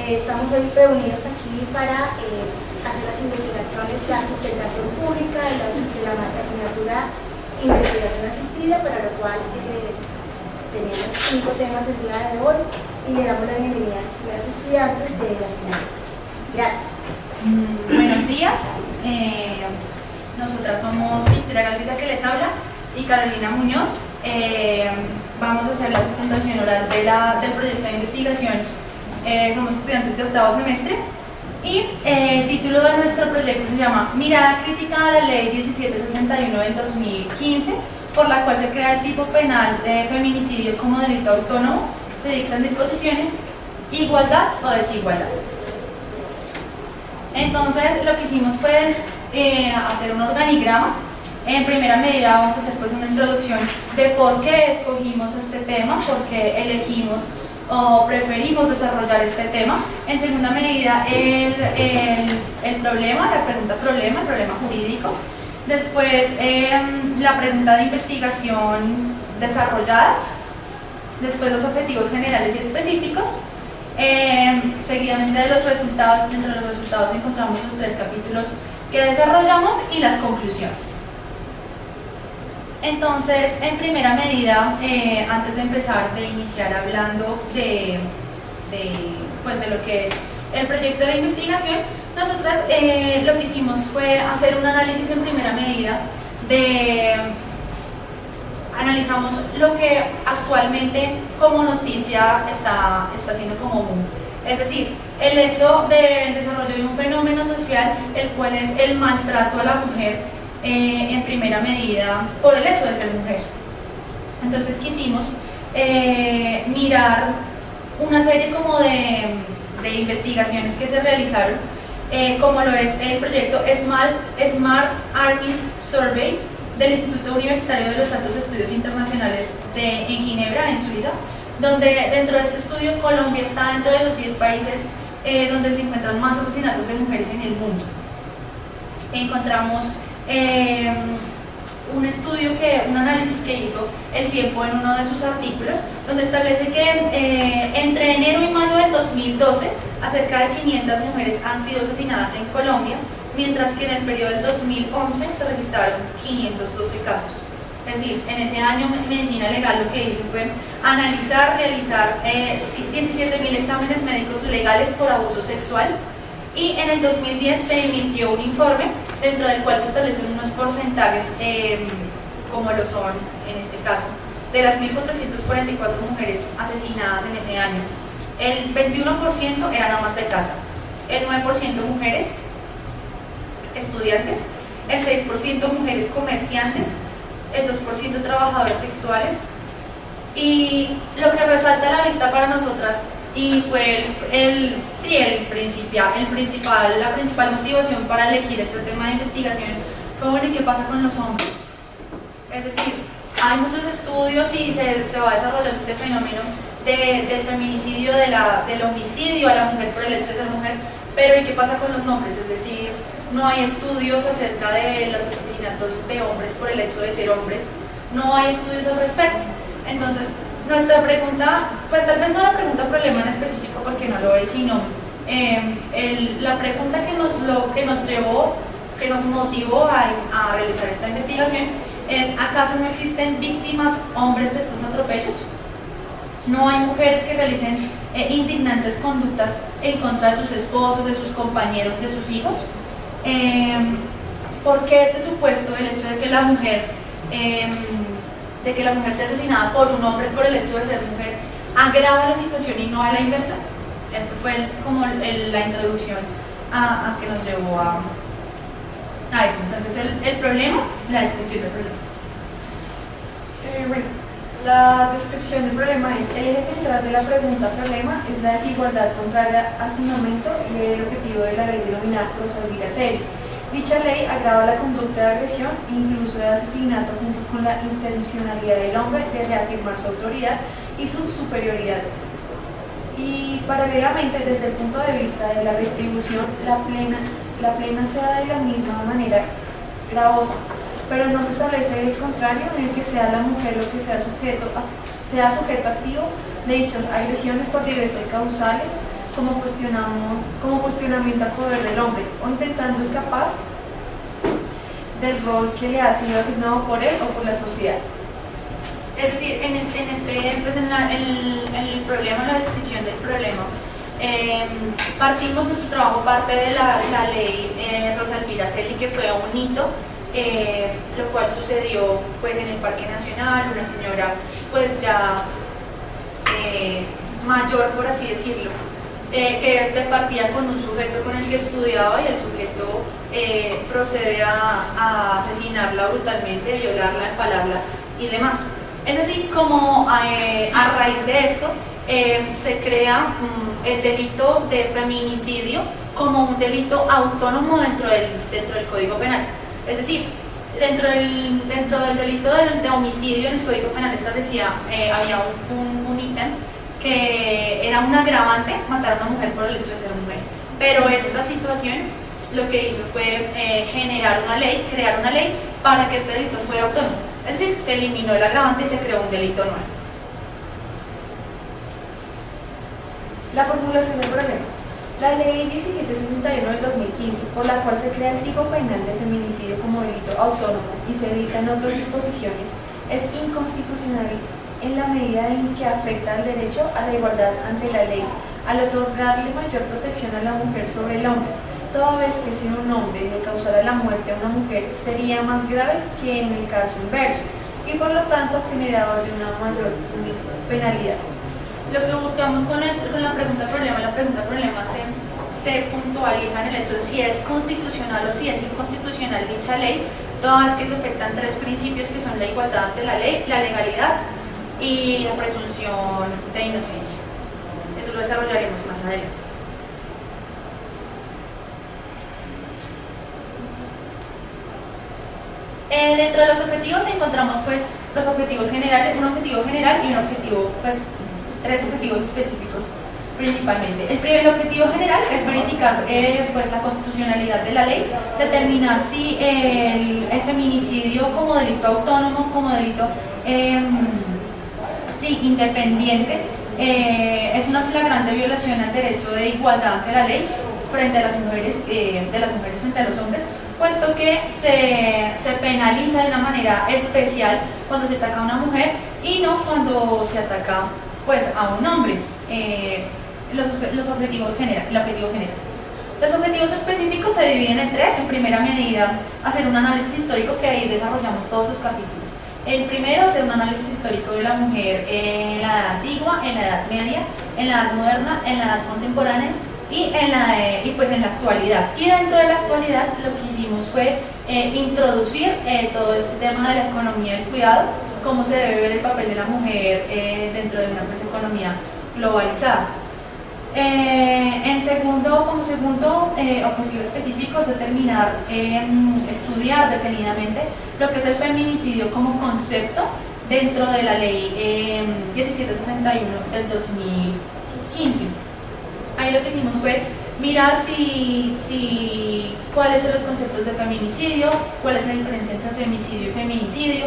Estamos hoy reunidos aquí para hacer las investigaciones, la sustentación pública de la asignatura Investigación Asistida, para lo cual tenemos 5 temas el día de hoy y le damos la bienvenida a los primeros estudiantes de la asignatura. Gracias. Buenos días. Nosotras somos Victoria Galviza, que les habla, y Carolina Muñoz. Vamos a hacer la sustentación oral del proyecto de investigación. Somos estudiantes de 8º semestre y el título de nuestro proyecto se llama Mirada crítica a la Ley 1761 del 2015, por la cual se crea el tipo penal de feminicidio como delito autónomo. Se dictan disposiciones, igualdad o desigualdad. Entonces, lo que hicimos fue hacer un organigrama. En primera medida vamos a hacer pues una introducción de por qué escogimos este tema, por qué elegimos o preferimos desarrollar este tema. En segunda medida el problema, la pregunta problema, el problema jurídico. Después la pregunta de investigación desarrollada. Después los objetivos generales y específicos. Seguidamente de los resultados. Dentro de los resultados encontramos los 3 capítulos que desarrollamos y las conclusiones. Entonces, en primera medida, antes de empezar, de iniciar hablando de lo que es el proyecto de investigación, nosotras lo que hicimos fue hacer un análisis en primera medida analizamos lo que actualmente como noticia está siendo como boom. Es decir, el hecho del desarrollo de un fenómeno social, el cual es el maltrato a la mujer, en primera medida por el hecho de ser mujer. Entonces quisimos mirar una serie como de investigaciones que se realizaron, como lo es el proyecto Smart Armies Survey del Instituto Universitario de los Altos Estudios Internacionales en Ginebra, en Suiza, donde dentro de este estudio Colombia está dentro de los 10 países donde se encuentran más asesinatos de mujeres en el mundo. Encontramos un análisis que hizo El Tiempo en uno de sus artículos, donde establece que entre enero y mayo del 2012 cerca de 500 mujeres han sido asesinadas en Colombia, mientras que en el periodo del 2011 se registraron 512 casos. Es decir, en ese año Medicina Legal lo que hizo fue realizar 17.000 exámenes médicos legales por abuso sexual, y en el 2010 se emitió un informe dentro del cual se establecen unos porcentajes, como lo son en este caso, de las 1.444 mujeres asesinadas en ese año. El 21% eran amas de casa, el 9% mujeres estudiantes, el 6% mujeres comerciantes, el 2% trabajadoras sexuales. Y lo que resalta a la vista para nosotras, y fue la principal motivación para elegir este tema de investigación, fue bueno, ¿y qué pasa con los hombres? Es decir, hay muchos estudios y se va desarrollando este fenómeno del feminicidio, del homicidio a la mujer por el hecho de ser mujer, pero ¿y qué pasa con los hombres? Es decir, no hay estudios acerca de los asesinatos de hombres por el hecho de ser hombres, no hay estudios al respecto. Entonces, nuestra pregunta, pues tal vez no la pregunta problema en específico porque no lo es, sino la pregunta que nos motivó a realizar esta investigación es: ¿acaso no existen víctimas hombres de estos atropellos? ¿No hay mujeres que realicen indignantes conductas en contra de sus esposos, de sus compañeros, de sus hijos? ¿Por qué este supuesto, el hecho de que la mujer sea asesinada por un hombre por el hecho de ser mujer, agrava la situación y no a la inversa? Esto fue como la introducción a que nos llevó a esto. Entonces el problema, la descripción del problema. Bueno, la descripción del problema es: el eje central de la pregunta problema es la desigualdad contraria al fundamento y el objetivo de la ley denominada prosauguría serie. Dicha ley agrava la conducta de agresión, incluso de asesinato, junto con la intencionalidad del hombre de reafirmar su autoridad y su superioridad. Y paralelamente, desde el punto de vista de la retribución, la plena se da de la misma manera gravosa, pero no se establece el contrario, en el que sea la mujer lo que sea sujeto activo de dichas agresiones por diversas causales, como cuestionamiento al poder del hombre o intentando escapar del rol que le ha sido asignado por él o por la sociedad. Es decir, en el problema, la descripción del problema, nuestro trabajo parte de la ley Rosa Elvira Celi, que fue un hito, lo cual sucedió pues en el Parque Nacional. Una señora pues ya mayor, por así decirlo, que partía con un sujeto con el que estudiaba, y el sujeto procede a asesinarla brutalmente, violarla, empalarla y demás. Es decir, como a raíz de esto se crea el delito de feminicidio como un delito autónomo dentro del Código Penal. Es decir, dentro del delito de homicidio en el Código Penal establecía, había un ítem que era un agravante matar a una mujer por el hecho de ser mujer. Pero esta situación lo que hizo fue crear una ley para que este delito fuera autónomo. Es decir, se eliminó el agravante y se creó un delito nuevo. La formulación del problema. La ley 1761 del 2015, por la cual se crea el tipo penal de feminicidio como delito autónomo y se editan otras disposiciones, es inconstitucional en la medida en que afecta al derecho a la igualdad ante la ley, al otorgarle mayor protección a la mujer sobre el hombre, toda vez que si un hombre le causara la muerte a una mujer sería más grave que en el caso inverso y por lo tanto generador de una mayor penalidad. Lo que buscamos con la pregunta problema se puntualiza en el hecho de si es constitucional o si es inconstitucional dicha ley, toda vez que se afectan tres principios que son la igualdad ante la ley, la legalidad y la presunción de inocencia. Eso lo desarrollaremos más adelante. Dentro de los objetivos encontramos pues los objetivos generales, un objetivo general y un objetivo, pues tres objetivos específicos principalmente. El objetivo general es verificar pues la constitucionalidad de la ley, determinar si el feminicidio como delito autónomo, como delito independiente, es una flagrante violación al derecho de igualdad ante la ley frente a las mujeres, de las mujeres frente a los hombres, puesto que se penaliza de una manera especial cuando se ataca a una mujer y no cuando se ataca pues a un hombre. Los objetivos generales, el objetivo general. Los objetivos específicos se dividen en tres. En primera medida, hacer un análisis histórico, que ahí desarrollamos todos los capítulos. El primero, hacer un análisis histórico de la mujer en la edad antigua, en la edad media, en la edad moderna, en la edad contemporánea y pues en la actualidad. Y dentro de la actualidad lo que hicimos fue introducir todo este tema de la economía del cuidado, cómo se debe ver el papel de la mujer dentro de una pues, economía globalizada. Como segundo objetivo específico es determinar, estudiar detenidamente lo que es el feminicidio como concepto dentro de la ley 1761 del 2015. Ahí lo que hicimos fue mirar cuáles son los conceptos de feminicidio, cuál es la diferencia entre femicidio y feminicidio,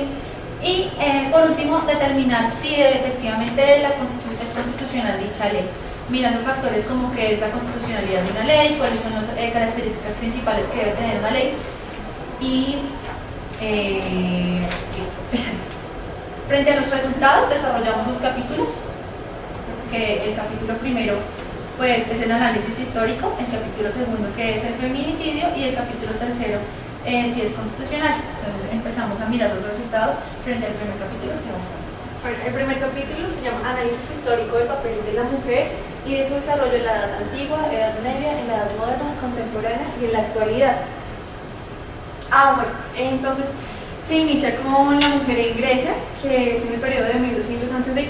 y por último determinar si efectivamente es constitucional dicha ley, mirando factores como qué es la constitucionalidad de una ley, cuáles son las características principales que debe tener una ley y frente a los resultados desarrollamos dos capítulos, que el capítulo primero pues es el análisis histórico, el capítulo segundo que es el feminicidio y el capítulo tercero si es constitucional. Entonces empezamos a mirar los resultados frente al primer capítulo que vamos a ver. Bueno, el primer capítulo se llama Análisis histórico del papel de la mujer y de su desarrollo en la edad antigua, edad media, en la edad moderna, contemporánea y en la actualidad. Bueno, entonces se inicia con la mujer en Grecia, que es en el periodo de 1200 a.C.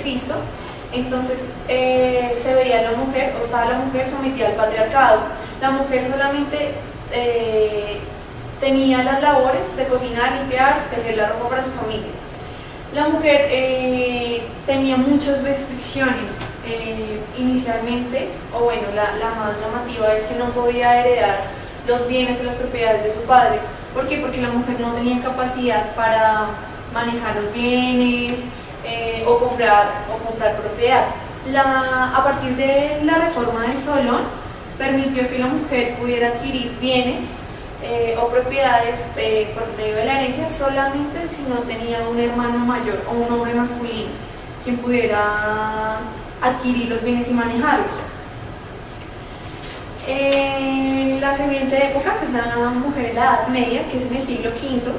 Entonces se veía a la mujer, o estaba la mujer sometida al patriarcado. La mujer solamente tenía las labores de cocinar, limpiar, tejer la ropa para su familia. La mujer tenía muchas restricciones. Inicialmente, o bueno, la más llamativa es que no podía heredar los bienes o las propiedades de su padre. ¿Por qué? Porque la mujer no tenía capacidad para manejar los bienes o comprar propiedad. A partir de la reforma de Solón, permitió que la mujer pudiera adquirir bienes o propiedades por medio de la herencia solamente si no tenía un hermano mayor o un hombre masculino quien pudiera adquirir los bienes y manejarlos. En la siguiente época, que es la mujer en la Edad Media, que es en el siglo V,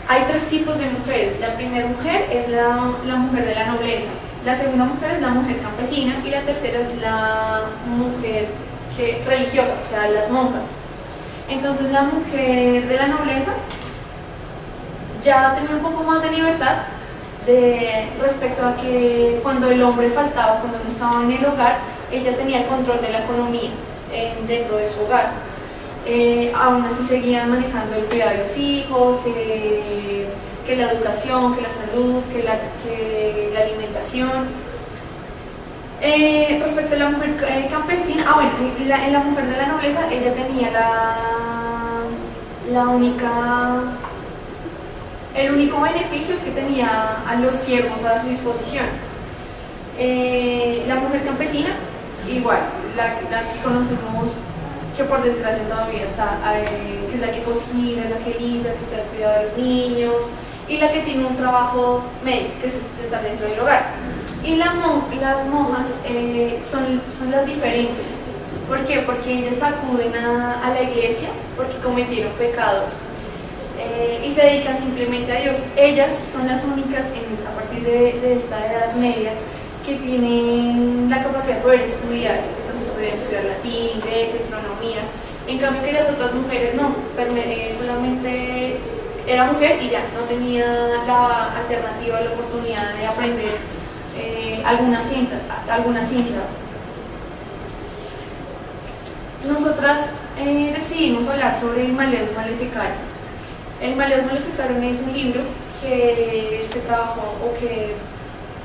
hay tres tipos de mujeres. La primera mujer es la mujer de la nobleza, la segunda mujer es la mujer campesina y la tercera es la mujer religiosa, o sea, las monjas. Entonces la mujer de la nobleza ya tenía un poco más de libertad respecto a que cuando el hombre faltaba, cuando no estaba en el hogar, ella tenía el control de la economía dentro de su hogar. Aún así seguían manejando el cuidado de los hijos, que la educación, que la salud, que la alimentación. Respecto a la mujer campesina, en la mujer de la nobleza, ella tenía el único beneficio es que tenía a los siervos a su disposición. La mujer campesina, igual, la que conocemos, que por desgracia todavía está, que es la que cocina, la que limpia, que está al cuidado de los niños, y la que tiene un trabajo medio, que es estar dentro del hogar. Y las monjas son las diferentes. ¿Por qué? Porque ellas acuden a la iglesia porque cometieron pecados y se dedican simplemente a Dios. Ellas son las únicas, a partir de esta edad media, que tienen la capacidad de poder estudiar. Entonces podían estudiar latín, inglés, astronomía. En cambio que las otras mujeres no, solamente era mujer y ya, no tenía la alternativa, la oportunidad de aprender alguna ciencia. Nosotras decidimos hablar sobre el Malleus Maleficarum. El Malleus Maleficarum es un libro que se trabajó o que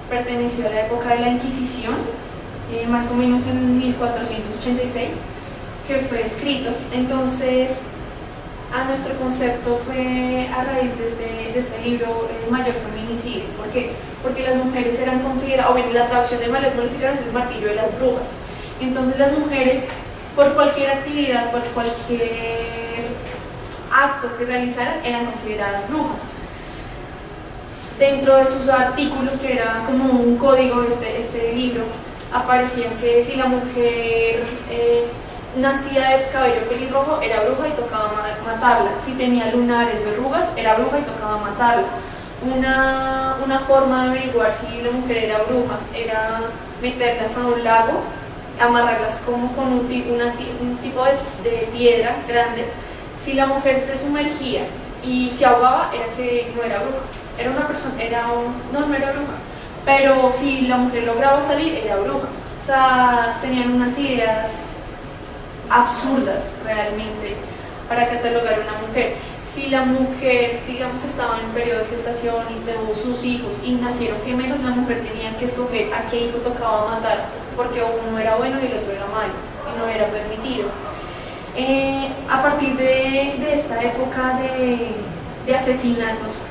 perteneció a la época de la Inquisición, más o menos en 1486, que fue escrito. Entonces, a nuestro concepto fue a raíz de este libro el mayor feminicidio. ¿Por qué? Porque las mujeres eran consideradas, la traducción de Malleus Maleficarum es el martillo de las brujas. Entonces las mujeres, por cualquier actividad, por cualquier acto que realizaran, eran consideradas brujas. Dentro de sus artículos, que era como un código, este libro, aparecía que si la mujer nacía de cabello pelirrojo, era bruja y tocaba matarla. Si tenía lunares, verrugas, era bruja y tocaba matarla. Una forma de averiguar si la mujer era bruja era meterlas a un lago, amarrarlas como con un tipo de piedra grande. Si la mujer se sumergía y se ahogaba, era que no era bruja. Era una persona, no era bruja. Pero si la mujer lograba salir, era bruja. O sea, tenían unas ideas absurdas realmente para catalogar a una mujer. Si la mujer, digamos, estaba en un periodo de gestación y tuvo sus hijos y nacieron gemelos, la mujer tenía que escoger a qué hijo tocaba matar, porque uno era bueno y el otro era malo, y no era permitido. A partir de esta época de asesinatos,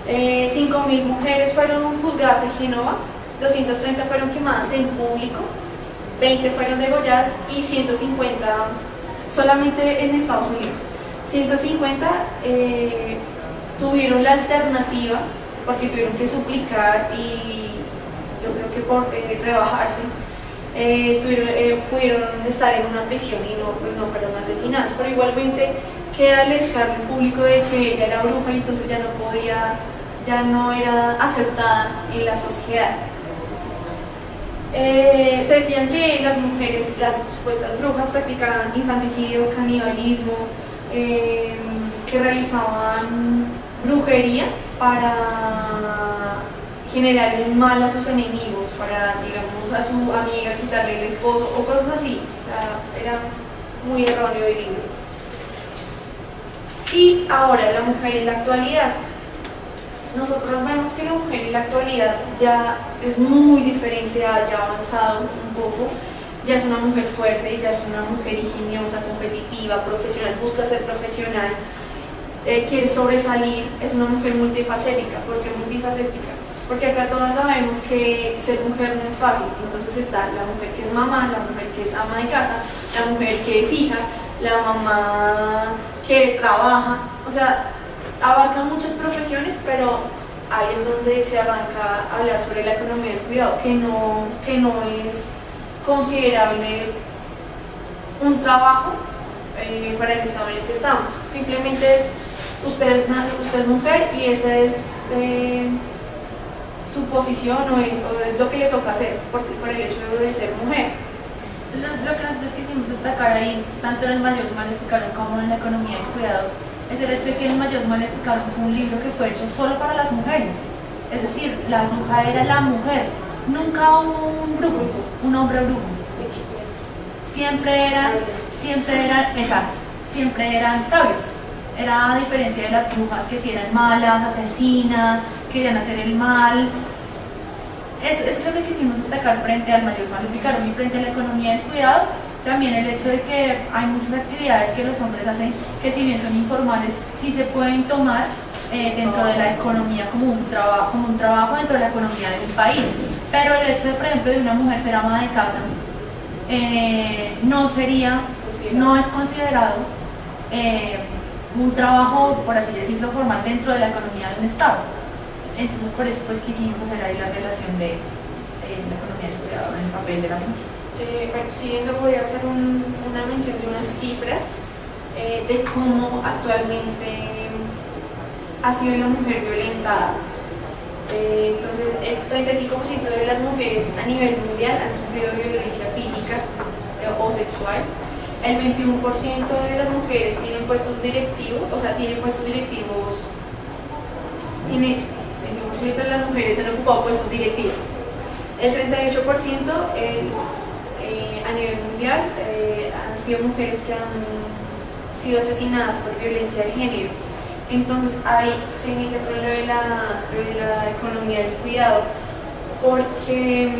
5.000 mujeres fueron juzgadas en Génova, 230 fueron quemadas en público, 20 fueron degolladas y 150 solamente en Estados Unidos. 150 tuvieron la alternativa, porque tuvieron que suplicar y yo creo que por rebajarse, pudieron estar en una prisión y no fueron asesinadas. Pero igualmente queda el escarnio público de que ella era bruja y entonces ya no era aceptada en la sociedad. Se decían que las mujeres, las supuestas brujas, practicaban infanticidio, canibalismo, que realizaban brujería para generarle un mal a sus enemigos, para, digamos, a su amiga quitarle el esposo o cosas así. O sea, era muy erróneo el libro. Y ahora, la mujer en la actualidad. Nosotros vemos que la mujer en la actualidad ya es muy diferente, ya ha avanzado un poco, ya es una mujer fuerte, ya es una mujer ingeniosa, competitiva, profesional, busca ser profesional, quiere sobresalir, es una mujer multifacética. ¿Por qué multifacética? porque acá todas sabemos que ser mujer no es fácil. Entonces está la mujer que es mamá, la mujer que es ama de casa, la mujer que es hija, la mamá que trabaja, o sea, abarcan muchas profesiones, pero ahí es donde se arranca a hablar sobre la economía del cuidado, que no es considerable un trabajo para el estado en el que estamos. Simplemente es, usted es mujer y esa es su posición o es lo que le toca hacer por el hecho de ser mujer. Lo que nosotros quisimos destacar ahí, tanto en el Majorus Maleficarum como en la economía del cuidado, es el hecho de que el Majorus Maleficarum fue un libro que fue hecho solo para las mujeres. Es decir, la bruja era la mujer, nunca un brujo, un hombre brujo. Siempre eran sabios. Era a diferencia de las brujas que sí eran malas, asesinas, querían hacer el mal. Eso es lo que quisimos destacar frente al Majorus Maleficarum y frente a la economía del cuidado. También el hecho de que hay muchas actividades que los hombres hacen que, si bien son informales, sí se pueden tomar dentro de la economía como un trabajo dentro de la economía de un país. Pero el hecho de, por ejemplo, de una mujer ser ama de casa no es considerado un trabajo, por así decirlo, formal dentro de la economía de un Estado. Entonces, por eso pues quisimos hacer ahí la relación de la economía del cuidado en el papel de la mujer. Bueno, siguiendo, voy a hacer una mención de unas cifras de cómo actualmente ha sido la mujer violentada. Entonces, el 35% de las mujeres a nivel mundial han sufrido violencia física o sexual. El 21% de las mujeres tienen puestos directivos, de las mujeres han ocupado puestos directivos. El 38% a nivel mundial han sido mujeres que han sido asesinadas por violencia de género. Entonces ahí se inicia con lo de la economía del cuidado, porque,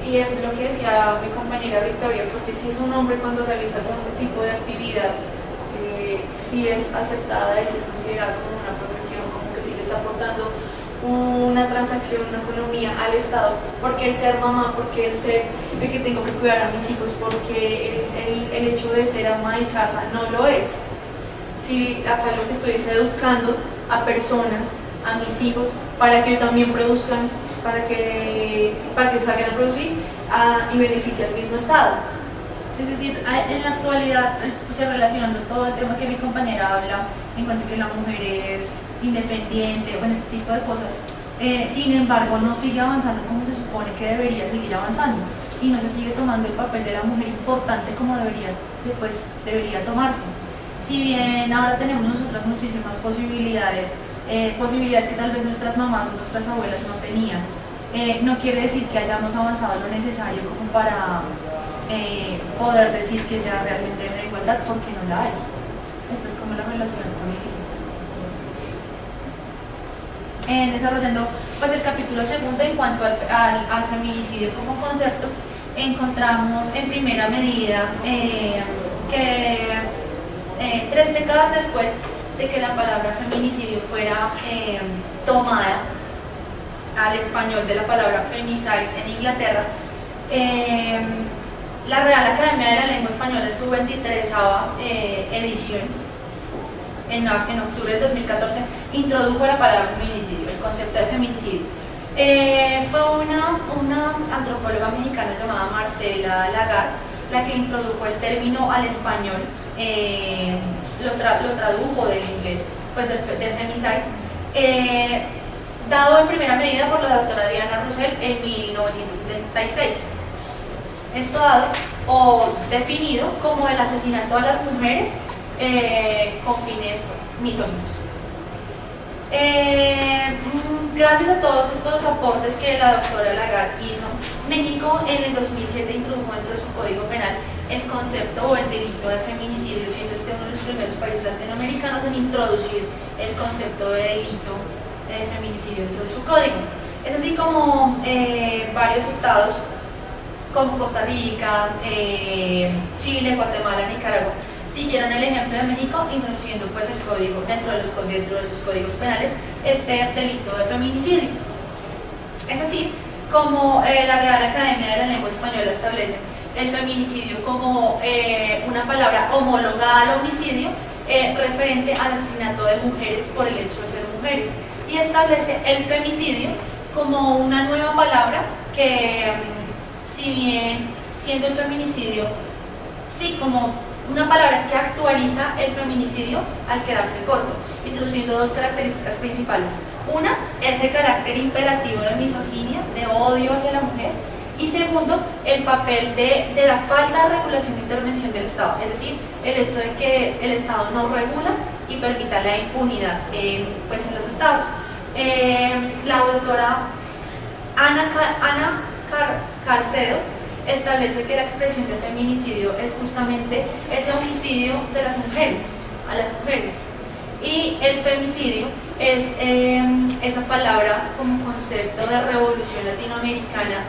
y es lo que decía mi compañera Victoria, porque si es un hombre cuando realiza algún tipo de actividad, si es aceptada y si es considerada como una profesión, como que sí le está aportando una transacción, una economía al Estado, porque el ser mamá, porque el ser el que tengo que cuidar a mis hijos, porque el hecho de ser ama de casa no lo es. Si acá lo que estoy es educando a personas, a mis hijos, para que también produzcan, para que salgan a producir y beneficie al mismo Estado. Es decir, en la actualidad, relacionando todo el tema que mi compañera habla, en cuanto a que la mujer es independiente, bueno, este tipo de cosas, sin embargo no sigue avanzando como se supone que debería seguir avanzando, y no se sigue tomando el papel de la mujer importante como debería tomarse. Si bien ahora tenemos nosotras muchísimas posibilidades que tal vez nuestras mamás o nuestras abuelas no tenían, no quiere decir que hayamos avanzado lo necesario como para poder decir que ya realmente hay una igualdad, porque no la hay. Esta es como la relación con desarrollando pues el capítulo segundo en cuanto al feminicidio como concepto. Encontramos en primera medida que 3 décadas después de que la palabra feminicidio fuera tomada al español de la palabra femicide en Inglaterra, la Real Academia de la Lengua Española en su 23ª edición, en octubre del 2014, introdujo la palabra feminicidio, el concepto de feminicidio. Fue una antropóloga mexicana llamada Marcela Lagarde la que introdujo el término al español, lo tradujo del inglés, pues del femicide, dado en primera medida por la doctora Diana Russell en 1976. Esto dado o definido como el asesinato a las mujeres con fines misóginos. Gracias a todos estos aportes que la doctora Lagarde hizo, México en el 2007 introdujo dentro de su Código Penal el concepto o el delito de feminicidio, siendo este uno de los primeros países latinoamericanos en introducir el concepto de delito de feminicidio dentro de su código. Es así como varios estados como Costa Rica, Chile, Guatemala, Nicaragua siguieron el ejemplo de México, introduciendo pues el código dentro de sus códigos penales este delito de feminicidio. Es así como la Real Academia de la Lengua Española establece el feminicidio como una palabra homóloga al homicidio referente al asesinato de mujeres por el hecho de ser mujeres, y establece el femicidio como una nueva palabra que, si bien siendo el feminicidio, sí, como una palabra que actualiza el feminicidio al quedarse corto, introduciendo dos características principales. Una, ese carácter imperativo de misoginia, de odio hacia la mujer, y segundo, el papel de la falta de regulación e intervención del Estado, es decir, el hecho de que el Estado no regula y permita la impunidad pues en los estados. La doctora Ana Carcedo establece que la expresión de feminicidio es justamente ese homicidio de las mujeres, a las mujeres. Y el femicidio es esa palabra como concepto de revolución latinoamericana,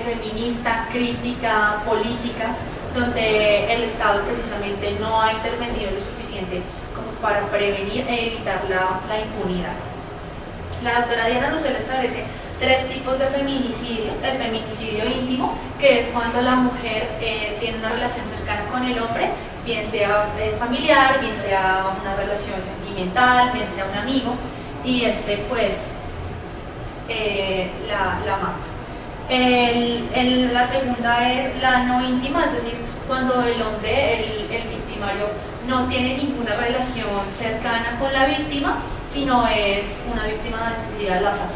feminista, crítica, política, donde el Estado precisamente no ha intervenido lo suficiente como para prevenir e evitar la impunidad. La doctora Diana Russell establece tres tipos de feminicidio: el feminicidio íntimo, que es cuando la mujer tiene una relación cercana con el hombre, bien sea familiar, bien sea una relación sentimental, bien sea un amigo, y pues la mata. La segunda es la no íntima, es decir, cuando el hombre, el victimario, no tiene ninguna relación cercana con la víctima, sino es una víctima despedida al azar.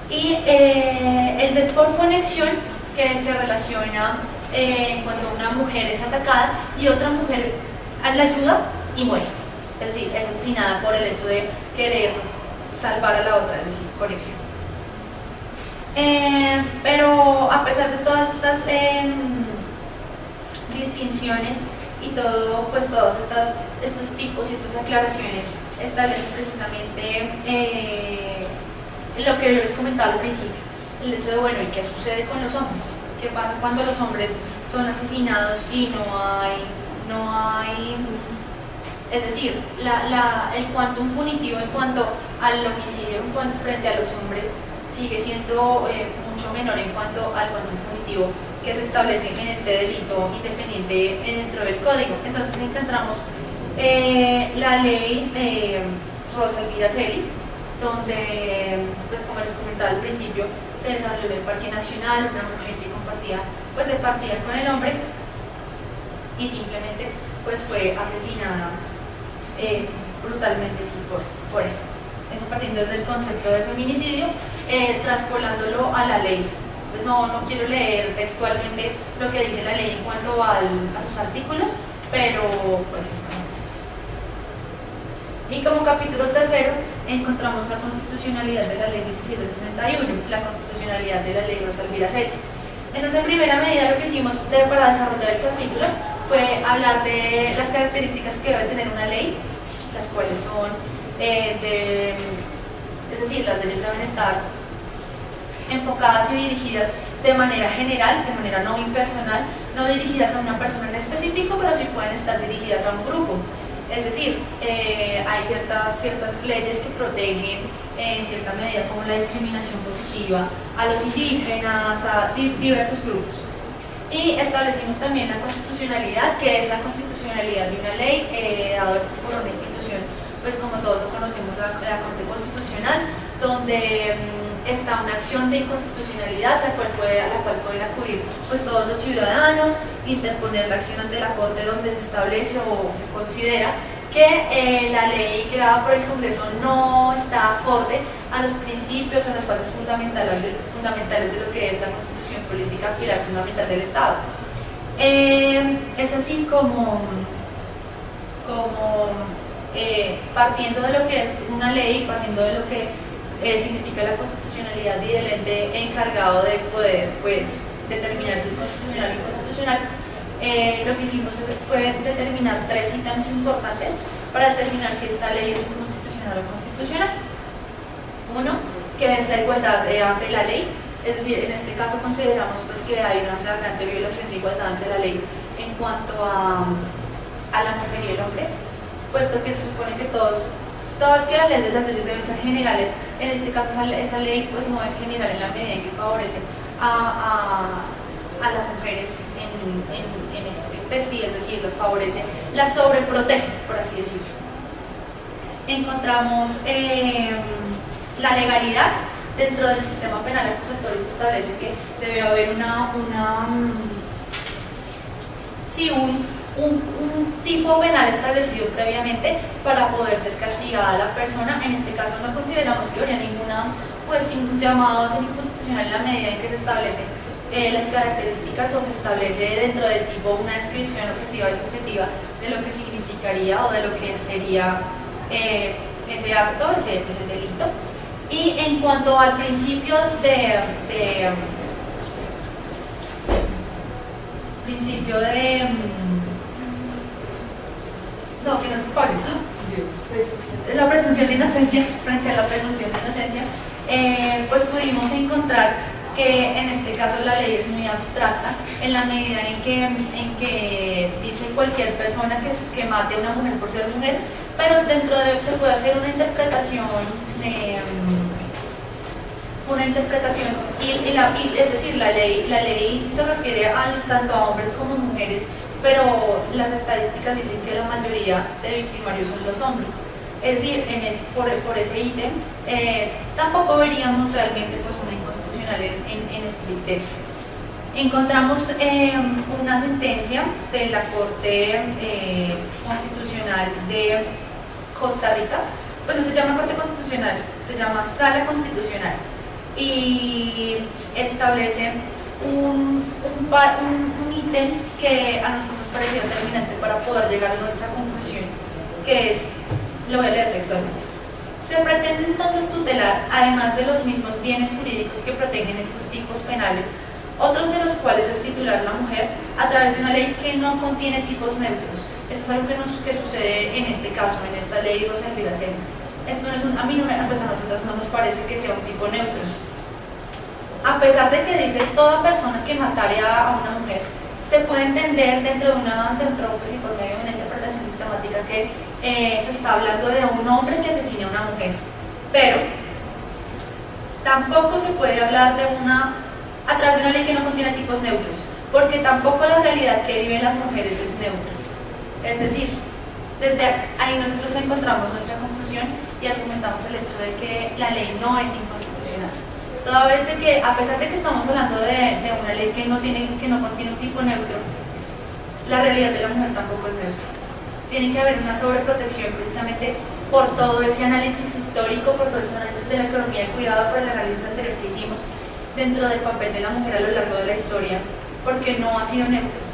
Y el de por conexión, que se relaciona cuando una mujer es atacada y otra mujer la ayuda y muere, es decir, es asesinada por el hecho de querer salvar a la otra, es decir, conexión. Pero a pesar de todas estas distinciones y todo, pues todos estos tipos y estas aclaraciones establecen precisamente lo que les comentaba al principio, el hecho de, bueno, ¿y qué sucede con los hombres? ¿Qué pasa cuando los hombres son asesinados y no hay es decir, el quantum punitivo en cuanto al homicidio frente a los hombres sigue siendo mucho menor en cuanto al quantum punitivo que se establece en este delito independiente dentro del código? Entonces encontramos la ley de Rosa Elvira Celi, donde, pues como les comentaba al principio, se desarrolló el Parque Nacional, una mujer que compartía de partida con el hombre y simplemente pues fue asesinada brutalmente sí, por él. Eso partiendo desde el concepto de feminicidio, traspolándolo a la ley. Pues no quiero leer textualmente lo que dice la ley en cuanto a sus artículos, pero pues es como eso. Y como capítulo tercero encontramos la constitucionalidad de la ley 1761, la constitucionalidad de la ley Rosa Elvira Celi. Entonces, en primera medida, lo que hicimos para desarrollar el capítulo fue hablar de las características que debe tener una ley, las cuales son, es decir, las leyes deben estar enfocadas y dirigidas de manera general, de manera no impersonal, no dirigidas a una persona en específico, pero sí pueden estar dirigidas a un grupo. Es decir, hay ciertas leyes que protegen en cierta medida como la discriminación positiva a los indígenas, a diversos grupos. Y establecimos también la constitucionalidad, que es la constitucionalidad de una ley, dado esto por una institución, pues como todos lo conocemos, la Corte Constitucional, donde está una acción de inconstitucionalidad a la cual pueden acudir pues todos los ciudadanos, interponer la acción ante la Corte, donde se establece o se considera que la ley creada por el Congreso no está acorde a los principios o las bases fundamentales de lo que es la Constitución política, pilar fundamental del Estado. Es así como partiendo de lo que es una ley, partiendo de lo que significa la constitucionalidad y del ente encargado de poder pues determinar si es constitucional o inconstitucional, lo que hicimos fue determinar tres ítems importantes para determinar si esta ley es inconstitucional o constitucional. Uno, que es la igualdad ante la ley, es decir, en este caso consideramos pues que hay una flagrante violación de igualdad ante la ley en cuanto a la mujer y el hombre, puesto que se supone que todos toda vez que las leyes deben ser generales, en este caso esa ley pues no es general en la medida en que favorece a las mujeres en este textil, es decir, las favorece, las sobreprotege, por así decirlo. Encontramos la legalidad. Dentro del sistema penal acusatorio se establece que debe haber un tipo penal establecido previamente para poder ser castigada la persona. En este caso no consideramos que habría ninguna llamado a ser inconstitucional en la medida en que se establecen las características o se establece dentro del tipo una descripción objetiva y subjetiva de lo que significaría o de lo que sería ese acto, ese delito. Y en cuanto al principio no, que no es culpable, la presunción de inocencia, frente a la presunción de inocencia, pues pudimos encontrar que en este caso la ley es muy abstracta en la medida en que dice cualquier persona que mate a una mujer por ser mujer, pero dentro de se puede hacer una interpretación es decir, la ley se refiere tanto a hombres como mujeres, pero las estadísticas dicen que la mayoría de victimarios son los hombres. Es decir, por ese ítem tampoco veríamos realmente pues, una inconstitucional en estricteza. Encontramos una sentencia de la Corte Constitucional de Costa Rica, pues no se llama Corte Constitucional, se llama Sala Constitucional, y establece un ítem que a nosotros nos pareció determinante para poder llegar a nuestra conclusión, que es, lo voy a leer textualmente: se pretende entonces tutelar, además de los mismos bienes jurídicos que protegen estos tipos penales, otros de los cuales es titular la mujer a través de una ley que no contiene tipos neutros. Esto es algo que sucede en este caso, en esta ley Rosa Elvira Sena. Esto no es pues a nosotras no nos parece que sea un tipo neutro. A pesar de que dice toda persona que matare a una mujer, se puede entender dentro pues, por medio de una interpretación sistemática que se está hablando de un hombre que asesine a una mujer, pero tampoco se puede hablar a través de una ley que no contiene tipos neutros, porque tampoco la realidad que viven las mujeres es neutra. Es decir, desde ahí nosotros encontramos nuestra conclusión y argumentamos el hecho de que la ley no es inconstitucional. Toda vez de que, a pesar de que estamos hablando de una ley que no contiene un tipo neutro, la realidad de la mujer tampoco es neutra. Tiene que haber una sobreprotección precisamente por todo ese análisis histórico, por todo ese análisis de la economía de cuidado, por el análisis anterior que hicimos dentro del papel de la mujer a lo largo de la historia, porque no ha sido neutro.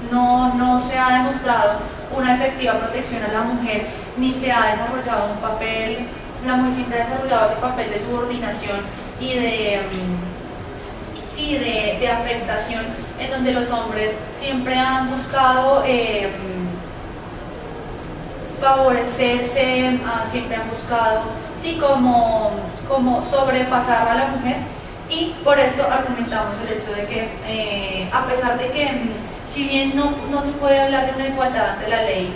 No se ha demostrado una efectiva protección a la mujer, ni se ha desarrollado un papel, la mujer siempre ha desarrollado ese papel de subordinación y de afectación, en donde los hombres siempre han buscado favorecerse, siempre han buscado como sobrepasar a la mujer, y por esto argumentamos el hecho de que a pesar de que si bien no se puede hablar de una igualdad ante la ley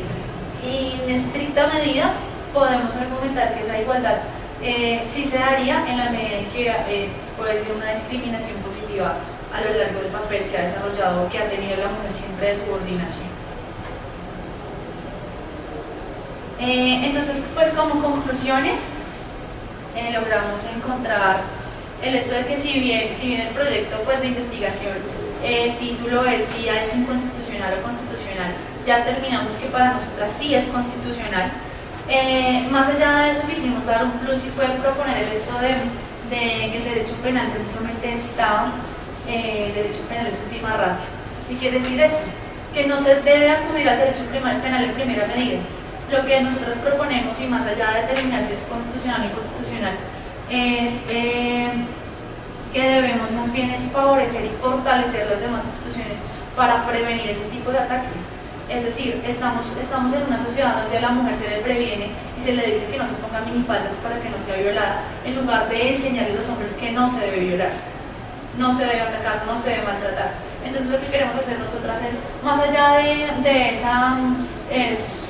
en estricta medida, podemos argumentar que esa igualdad sí se daría en la medida en que puede ser una discriminación positiva a lo largo del papel que ha desarrollado, que ha tenido la mujer siempre de subordinación. Entonces, pues como conclusiones, logramos encontrar el hecho de que si bien el proyecto pues, de investigación, el título es si ya es inconstitucional o constitucional, ya terminamos que para nosotras sí es constitucional. Más allá de eso quisimos dar un plus y fue proponer el hecho de que el derecho penal precisamente está, el derecho penal es última ratio. ¿Y quiere decir esto? Que no se debe acudir al derecho penal en primera medida. Lo que nosotros proponemos, y más allá de determinar si es constitucional o inconstitucional, es que debemos más bien es favorecer y fortalecer las demás instituciones para prevenir ese tipo de ataques. Es decir, estamos en una sociedad donde a la mujer se le previene y se le dice que no se ponga minifaldas para que no sea violada, en lugar de enseñarle a los hombres que no se debe violar, no se debe atacar, no se debe maltratar. Entonces lo que queremos hacer nosotras es, más allá de esa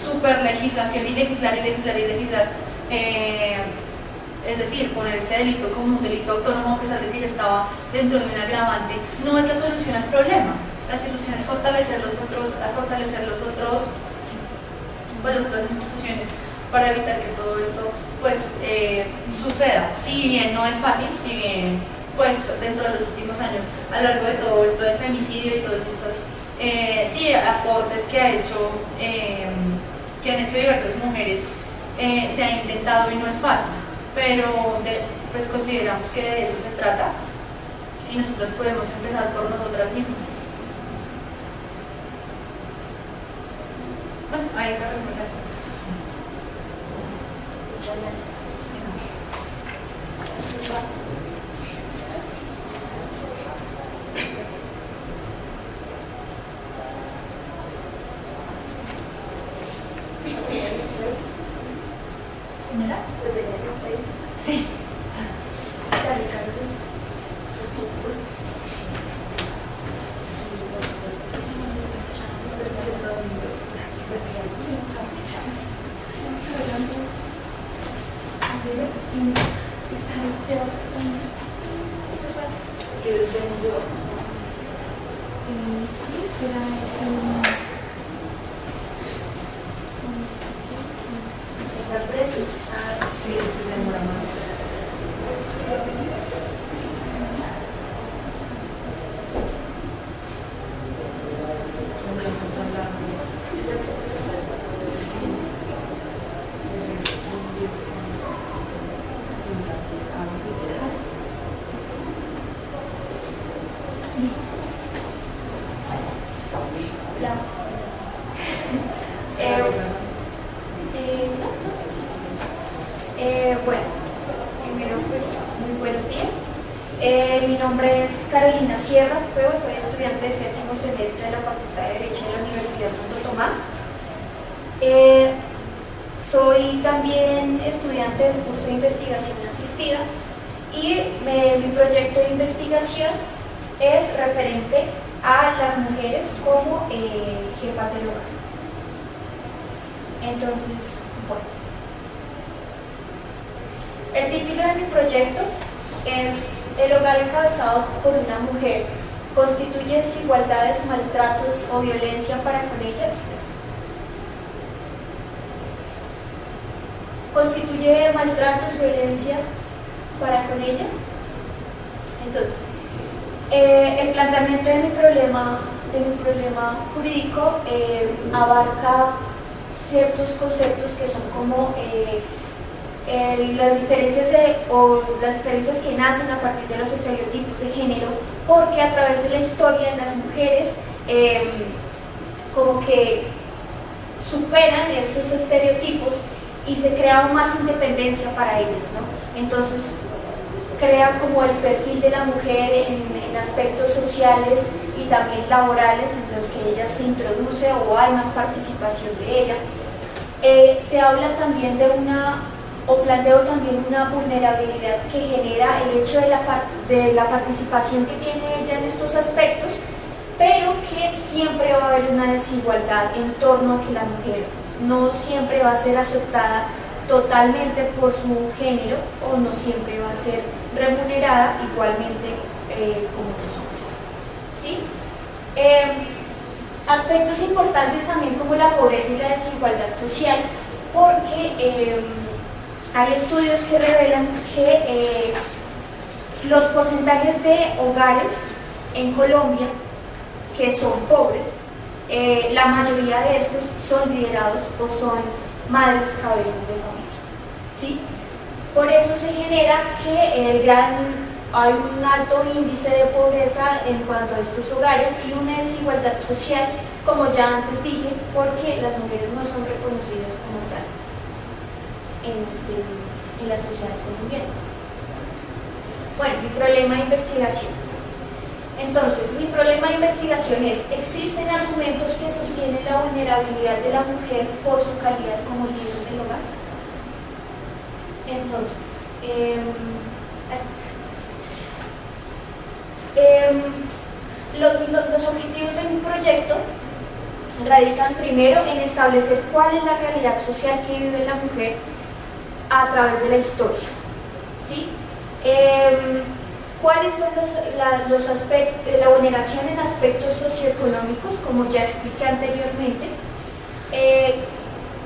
super legislación y legislar, Es decir, poner este delito como un delito autónomo a pesar de que ya estaba dentro de un agravante, no es la solución al problema. La solución es fortalecer las otras instituciones para evitar que todo esto pues suceda. Si bien no es fácil, si bien pues dentro de los últimos años, a lo largo de todo esto de femicidio y todos estos aportes que han hecho diversas mujeres, se ha intentado y no es fácil, pero pues consideramos que de eso se trata y nosotras podemos empezar por nosotras mismas. Bueno, ahí se resume la situación. Muchas gracias. ¿Cómo era? Sí. ¿Está preso? Ah, Sí, es que se demora más. Sí. Eso es Bueno, primero pues muy buenos días. Mi nombre es Carolina Sierra Cuevas, soy estudiante de séptimo semestre de la Facultad de Derecho de la Universidad Santo Tomás. Soy también estudiante del curso de investigación asistida y mi proyecto de investigación es referente a las mujeres como jefas del hogar. Entonces, bueno. El título de mi proyecto es El hogar encabezado por una mujer constituye desigualdades, maltratos o violencia para con ellas. Constituye maltratos, violencia para con ella. Entonces, el planteamiento de mi problema jurídico abarca ciertos conceptos que son como las diferencias que nacen a partir de los estereotipos de género, porque a través de la historia las mujeres como que superan estos estereotipos y se crea aún más independencia para ellas, ¿no? Entonces crea como el perfil de la mujer en aspectos sociales y también laborales en los que ella se introduce o hay más participación de ella. Se habla también planteo también una vulnerabilidad que genera el hecho de la participación que tiene ella en estos aspectos, pero que siempre va a haber una desigualdad en torno a que la mujer no siempre va a ser aceptada totalmente por su género o no siempre va a ser remunerada igualmente como los hombres. ¿Sí? Aspectos importantes también como la pobreza y la desigualdad social, porque hay estudios que revelan que los porcentajes de hogares en Colombia que son pobres, la mayoría de estos son liderados o son madres cabezas de familia, ¿sí? Por eso se genera que hay un alto índice de pobreza en cuanto a estos hogares y una desigualdad social, como ya antes dije, porque las mujeres no son reconocidas como tal en la sociedad colombiana. Bueno, mi problema de investigación. Entonces, mi problema de investigación es: ¿existen argumentos que sostienen la vulnerabilidad de la mujer por su calidad como líder del hogar? Entonces, los objetivos de mi proyecto radican primero en establecer cuál es la realidad social que vive la mujer a través de la historia, ¿sí? ¿Cuáles son los aspectos, la vulneración en aspectos socioeconómicos, como ya expliqué anteriormente?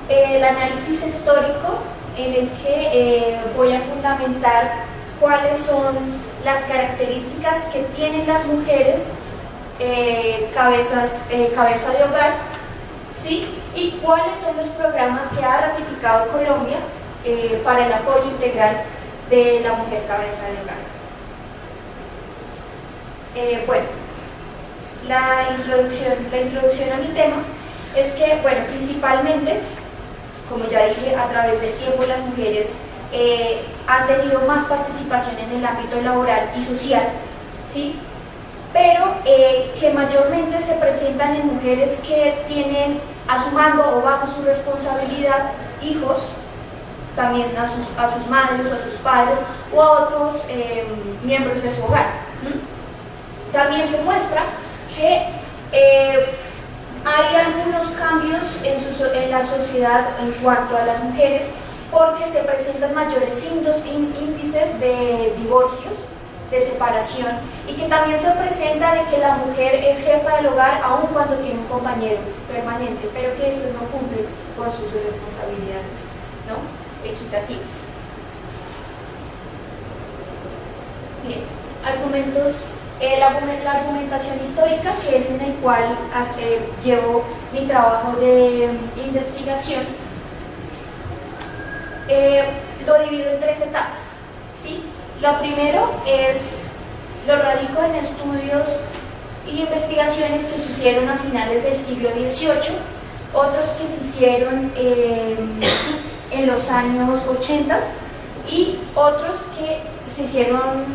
El análisis histórico, en el que voy a fundamentar cuáles son las características que tienen las mujeres cabeza de hogar, ¿sí? Y cuáles son los programas que ha ratificado Colombia para el apoyo integral de la mujer cabeza de hogar. Bueno, la introducción a mi tema es que, bueno, principalmente, como ya dije, a través del tiempo las mujeres han tenido más participación en el ámbito laboral y social, ¿sí? Pero que mayormente se presentan en mujeres que tienen a su mando o bajo su responsabilidad hijos, también a sus madres o a sus padres o a otros miembros de su hogar. También se muestra que hay algunos cambios en la sociedad en cuanto a las mujeres, porque se presentan mayores índices de divorcios, de separación, y que también se presenta de que la mujer es jefa del hogar aun cuando tiene un compañero permanente, pero que éste no cumple con sus responsabilidades, ¿no?, equitativas. Bien, argumentos. La argumentación histórica, que es en el cual llevo mi trabajo de investigación, lo divido en 3 etapas, ¿sí? Lo primero lo radico en estudios y investigaciones que se hicieron a finales del siglo XVIII, otros que se hicieron en los años 80 y otros que se hicieron,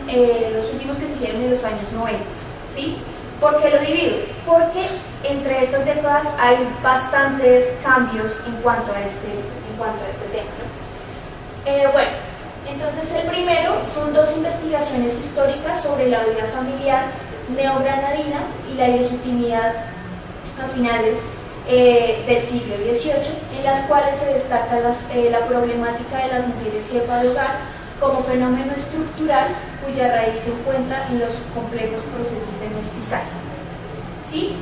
los últimos que se hicieron en los años 90, ¿sí? ¿Por qué lo divido? Porque entre estas décadas hay bastantes cambios en cuanto a este tema, ¿no? Bueno, entonces el primero son 2 investigaciones históricas sobre la vida familiar neogranadina y la ilegitimidad a finales del siglo XVIII, en las cuales se destaca la problemática de las mujeres jefas de hogar como fenómeno estructural cuya raíz se encuentra en los complejos procesos de mestizaje, ¿sí?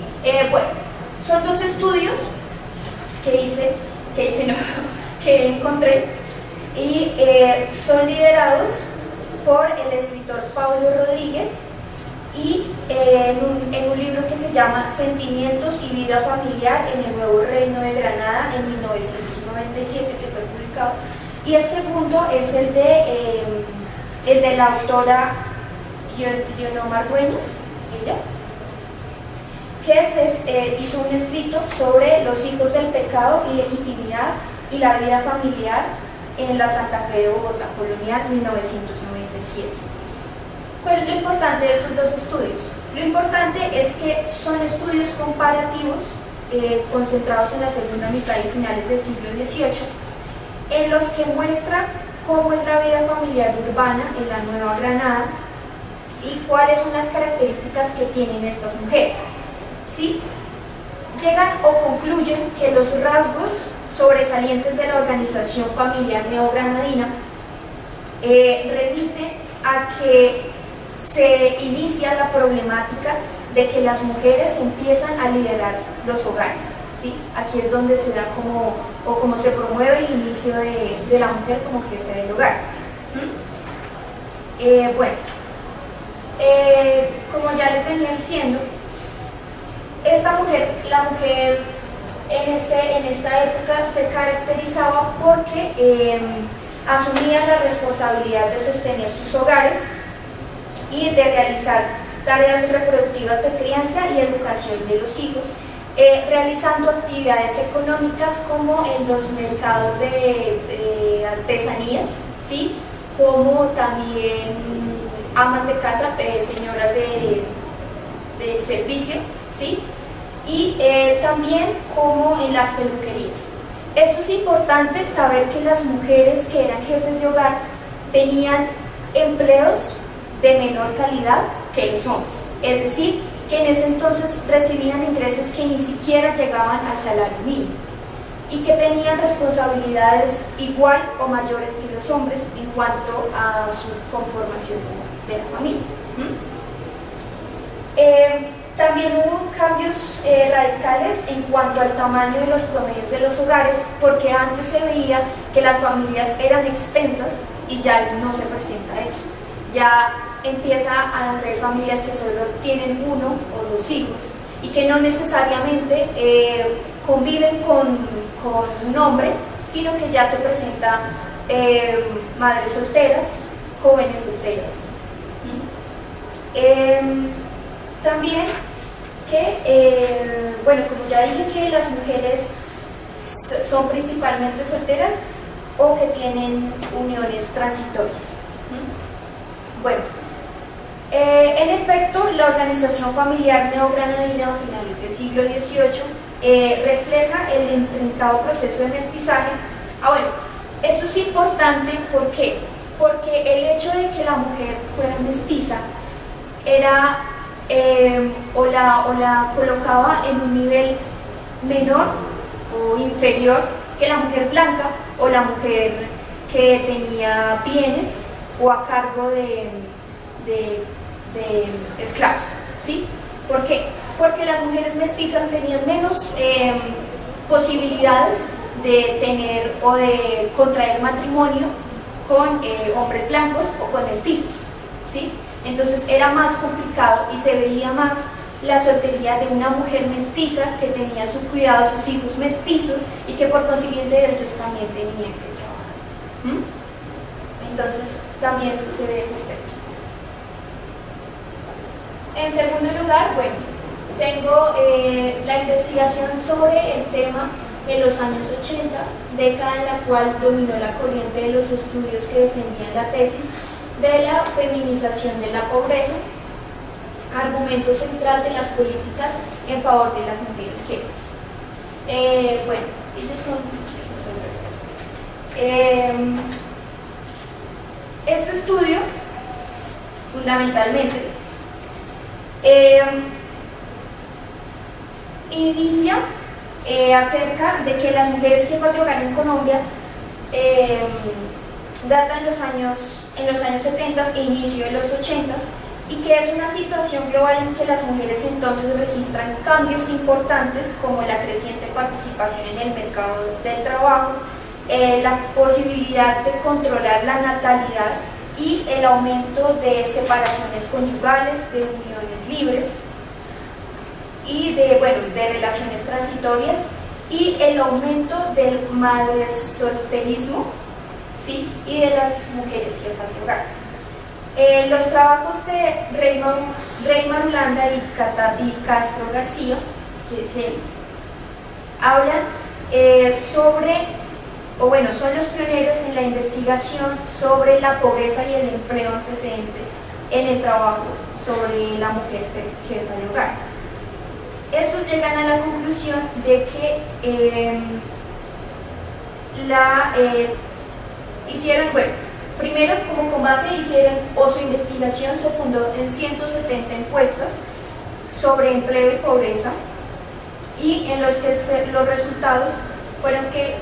Bueno, son 2 estudios que encontré y son liderados por el escritor Paulo Rodríguez y en un libro que se llama Sentimientos y vida familiar en el Nuevo Reino de Granada en 1997, que fue publicado. Y el segundo es el de la autora Yonomar Dueñas, ella, que hizo un escrito sobre los hijos del pecado y legitimidad y la vida familiar en la Santa Fe de Bogotá colonial 1997. ¿Cuál es lo importante de estos 2 estudios? Lo importante es que son estudios comparativos concentrados en la segunda mitad y finales del siglo XVIII, en los que muestra cómo es la vida familiar urbana en la Nueva Granada y cuáles son las características que tienen estas mujeres, ¿sí? Llegan o concluyen que los rasgos sobresalientes de la organización familiar neogranadina remiten a que se inicia la problemática de que las mujeres empiezan a liderar los hogares, ¿sí? Aquí es donde se da como se promueve el inicio de la mujer como jefe del hogar. Bueno, como ya les venía diciendo, la mujer en esta época se caracterizaba porque asumía la responsabilidad de sostener sus hogares y de realizar tareas reproductivas de crianza y educación de los hijos, realizando actividades económicas como en los mercados de artesanías, ¿sí? Como también amas de casa, señoras de servicio, ¿sí? Y también como en las peluquerías. Esto es importante saber que las mujeres que eran jefes de hogar tenían empleos de menor calidad que los hombres, es decir, que en ese entonces recibían ingresos que ni siquiera llegaban al salario mínimo. y que tenían responsabilidades igual o mayores que los hombres en cuanto a su conformación de la familia. También hubo cambios radicales en cuanto al tamaño de los promedios de los hogares, porque antes se veía que las familias eran extensas y ya no se presenta eso. Ya empieza a nacer familias que solo tienen uno o dos hijos y que no necesariamente conviven con un hombre, sino que ya se presentan madres solteras, jóvenes solteras. También que, bueno, como ya dije, que las mujeres son principalmente solteras o que tienen uniones transitorias. Bueno, en efecto, la organización familiar neogranadina a finales del siglo XVIII refleja el intrincado proceso de mestizaje. Bueno, esto es importante, ¿por qué? Porque el hecho de que la mujer fuera mestiza era o la colocaba en un nivel menor o inferior que la mujer blanca o la mujer que tenía bienes o a cargo de esclavos, ¿sí? ¿Por qué? Porque las mujeres mestizas tenían menos posibilidades de tener o de contraer matrimonio con hombres blancos o con mestizos, ¿sí? Entonces era más complicado y se veía más la soltería de una mujer mestiza que tenía su cuidado a sus hijos mestizos y que por consiguiente ellos también tenían que trabajar. Entonces también se ve ese aspecto. En segundo lugar, bueno, tengo la investigación sobre el tema en los años 80, década en la cual dominó la corriente de los estudios que defendían la tesis de la feminización de la pobreza, argumento central de las políticas en favor de las mujeres jefas. Bueno, ellos son este estudio, fundamentalmente, inicia acerca de que las mujeres jefas de hogar en Colombia datan en los años 70 e inicio de los 80 y que es una situación global en que las mujeres entonces registran cambios importantes como la creciente participación en el mercado del trabajo, la posibilidad de controlar la natalidad y el aumento de separaciones conyugales, de uniones libres y de relaciones transitorias y el aumento del madresolterismo, ¿sí? Y de las mujeres jefas de hogar. Los trabajos de Rey Marulanda y Castro García, que es él, hablan son los pioneros en la investigación sobre la pobreza y el empleo antecedente en el trabajo sobre la mujer jefa de hogar. Estos llegan a la conclusión de que primero como con base su investigación se fundó en 170 encuestas sobre empleo y pobreza y en los que los resultados fueron que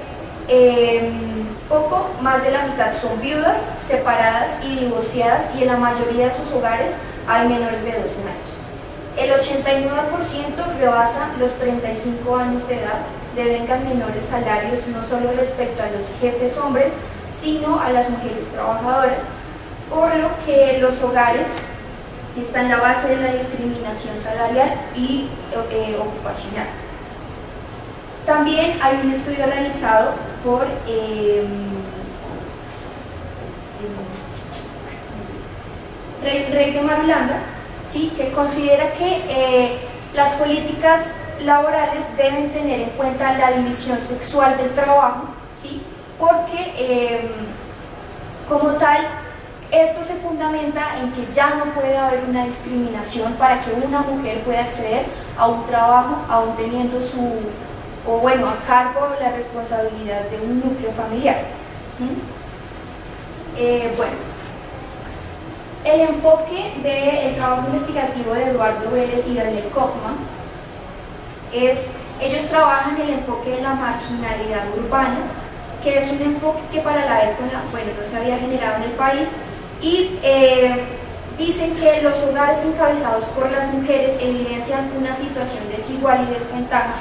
poco más de la mitad son viudas, separadas y divorciadas y en la mayoría de sus hogares hay menores de 12 años. El 89% rebasa los 35 años de edad, devengan menores salarios no solo respecto a los jefes hombres, sino a las mujeres trabajadoras, por lo que los hogares están en la base de la discriminación salarial y ocupacional. También hay un estudio realizado por Rey de Marulanda, ¿sí? Que considera que las políticas laborales deben tener en cuenta la división sexual del trabajo, ¿sí? Porque como tal esto se fundamenta en que ya no puede haber una discriminación para que una mujer pueda acceder a un trabajo aún teniendo a cargo la responsabilidad de un núcleo familiar. El enfoque del trabajo investigativo de Eduardo Vélez y Daniel Kaufman es Ellos trabajan el enfoque de la marginalidad urbana, que es un enfoque que para la época, bueno, no se había generado en el país, y dicen que los hogares encabezados por las mujeres evidencian una situación desigual y desventaja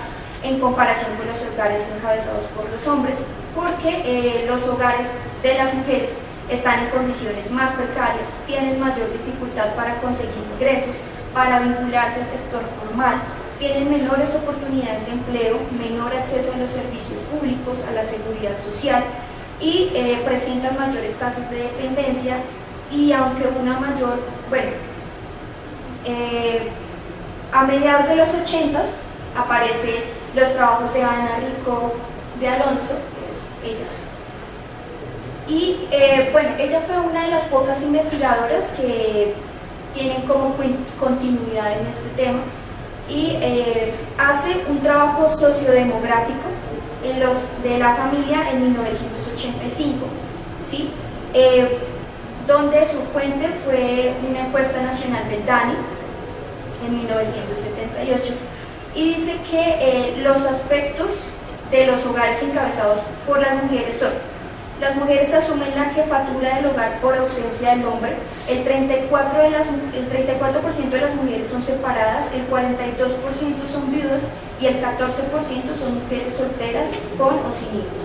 en comparación con los hogares encabezados por los hombres, porque los hogares de las mujeres están en condiciones más precarias, tienen mayor dificultad para conseguir ingresos, para vincularse al sector formal, tienen menores oportunidades de empleo, menor acceso a los servicios públicos, a la seguridad social y presentan mayores tasas de dependencia y aunque una mayor, bueno, a mediados de los 80s aparecen los trabajos de Ana Rico de Alonso, que es ella. Y bueno, ella fue una de las pocas investigadoras que tienen como continuidad en este tema y hace un trabajo sociodemográfico de la familia en 1985, ¿sí? Donde su fuente fue una encuesta nacional del DANI en 1978 y dice que los aspectos de los hogares encabezados por las mujeres son: las mujeres asumen la jefatura del hogar por ausencia del hombre, el 34% de las mujeres son separadas, el 42% son viudas y el 14% son mujeres solteras con o sin hijos.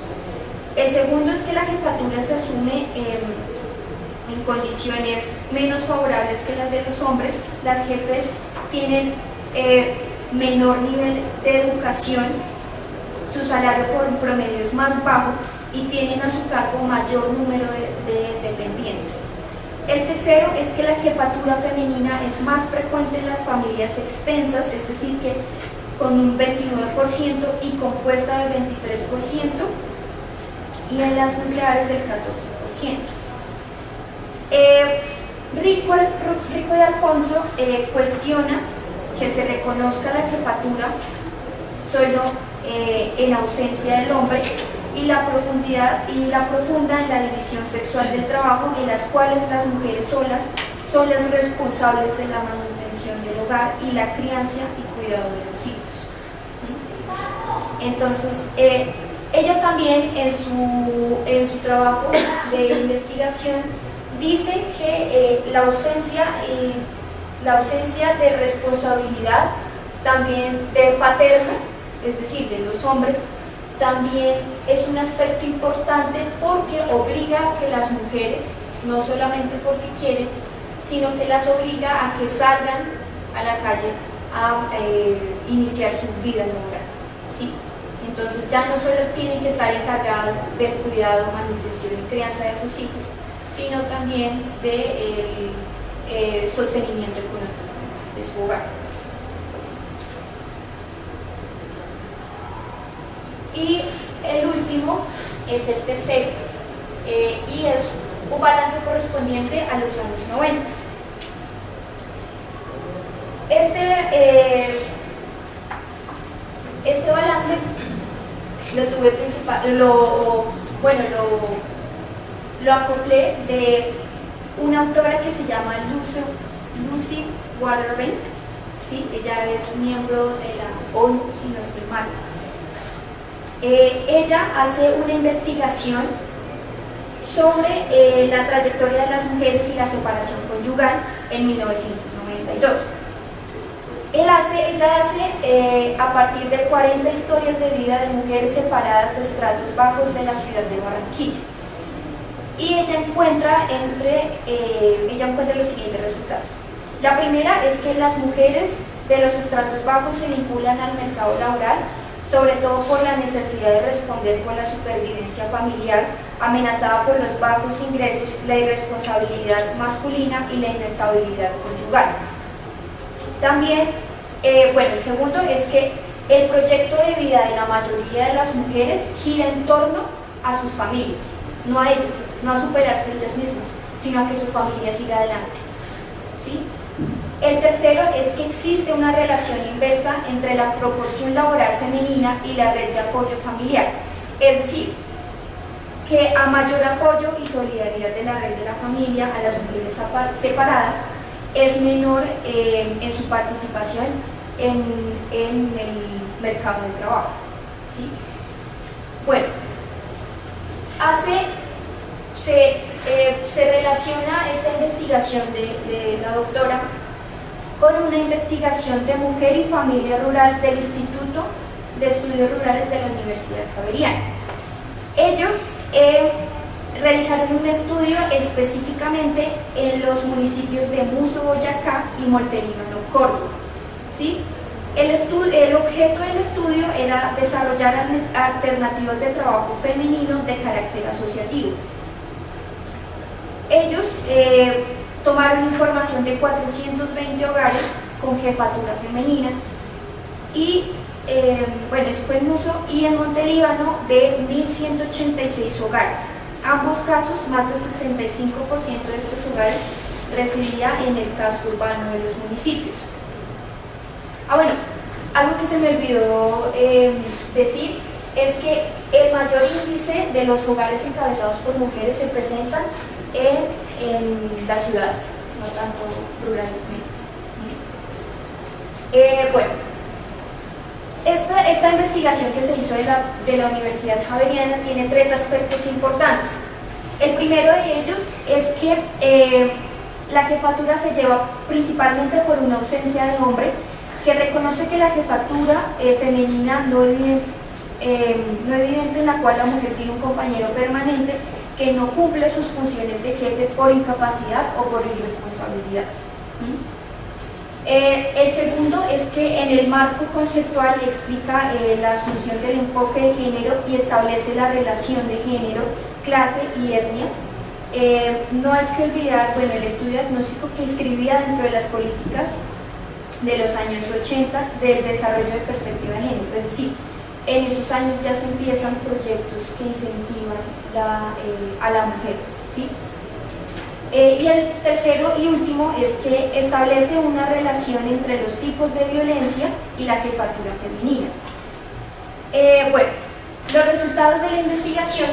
El segundo es que la jefatura se asume en condiciones menos favorables que las de los hombres. Las jefes tienen menor nivel de educación, su salario por promedio es más bajo y tienen a su cargo mayor número de dependientes. El tercero es que la jefatura femenina es más frecuente en las familias extensas, es decir, que con un 29% y compuesta de 23%, y en las nucleares del 14%. Rico de Alfonso cuestiona que se reconozca la jefatura solo en ausencia del hombre y la profunda en la división sexual del trabajo, en las cuales las mujeres solas son las responsables de la manutención del hogar y la crianza y cuidado de los hijos. Entonces, ella también en su trabajo de investigación dice que la ausencia de responsabilidad también de paterna, es decir, de los hombres, también es un aspecto importante porque obliga a que las mujeres, no solamente porque quieren, sino que las obliga a que salgan a la calle a iniciar su vida laboral, ¿sí? Entonces ya no solo tienen que estar encargadas del cuidado, manutención y crianza de sus hijos, sino también del sostenimiento económico de su hogar. Y el último es el tercero, y es un balance correspondiente a los años 90. Este balance lo acoplé de una autora que se llama Lucy Waterbank, ¿sí? Ella es miembro de la ONU, si no estoy mal. Ella hace una investigación sobre la trayectoria de las mujeres y la separación conyugal en 1992. Ella hace a partir de 40 historias de vida de mujeres separadas de estratos bajos de la ciudad de Barranquilla. Y ella encuentra los siguientes resultados. La primera es que las mujeres de los estratos bajos se vinculan al mercado laboral, sobre todo por la necesidad de responder con la supervivencia familiar, amenazada por los bajos ingresos, la irresponsabilidad masculina y la inestabilidad conyugal. También, el segundo es que el proyecto de vida de la mayoría de las mujeres gira en torno a sus familias, no a ellas, no a superarse ellas mismas, sino a que su familia siga adelante, ¿sí? El tercero es que existe una relación inversa entre la proporción laboral femenina y la red de apoyo familiar, es decir, que a mayor apoyo y solidaridad de la red de la familia a las mujeres separadas, es menor en su participación en el mercado de trabajo, ¿sí? Bueno, se relaciona esta investigación de la doctora con una investigación de Mujer y Familia Rural del Instituto de Estudios Rurales de la Universidad Javeriana. Ellos realizaron un estudio específicamente en los municipios de Muso, Boyacá y Montelíbano, Córdoba, ¿sí? El objeto del estudio era desarrollar alternativas de trabajo femenino de carácter asociativo. Ellos tomaron información de 420 hogares con jefatura femenina y, bueno, eso fue en Muso, y en Montelíbano de 1.186 hogares. Ambos casos, más del 65% de estos hogares residía en el casco urbano de los municipios. Bueno, algo que se me olvidó decir es que el mayor índice de los hogares encabezados por mujeres se presentan en las ciudades, no tanto ruralmente. Bueno, esta investigación que se hizo de la Universidad Javeriana tiene tres aspectos importantes. El primero de ellos es que la jefatura se lleva principalmente por una ausencia de hombre, que reconoce que la jefatura femenina no evidente en la cual la mujer tiene un compañero permanente que no cumple sus funciones de jefe por incapacidad o por irresponsabilidad. El segundo es que en el marco conceptual explica la asunción del enfoque de género y establece la relación de género, clase y etnia. No hay que olvidar, bueno, el estudio diagnóstico que inscribía dentro de las políticas de los años 80 del desarrollo de perspectiva de género, es decir, en esos años ya se empiezan proyectos que incentivan a la mujer, ¿sí? Y el tercero y último es que establece una relación entre los tipos de violencia y la jefatura femenina. Bueno, los resultados de la investigación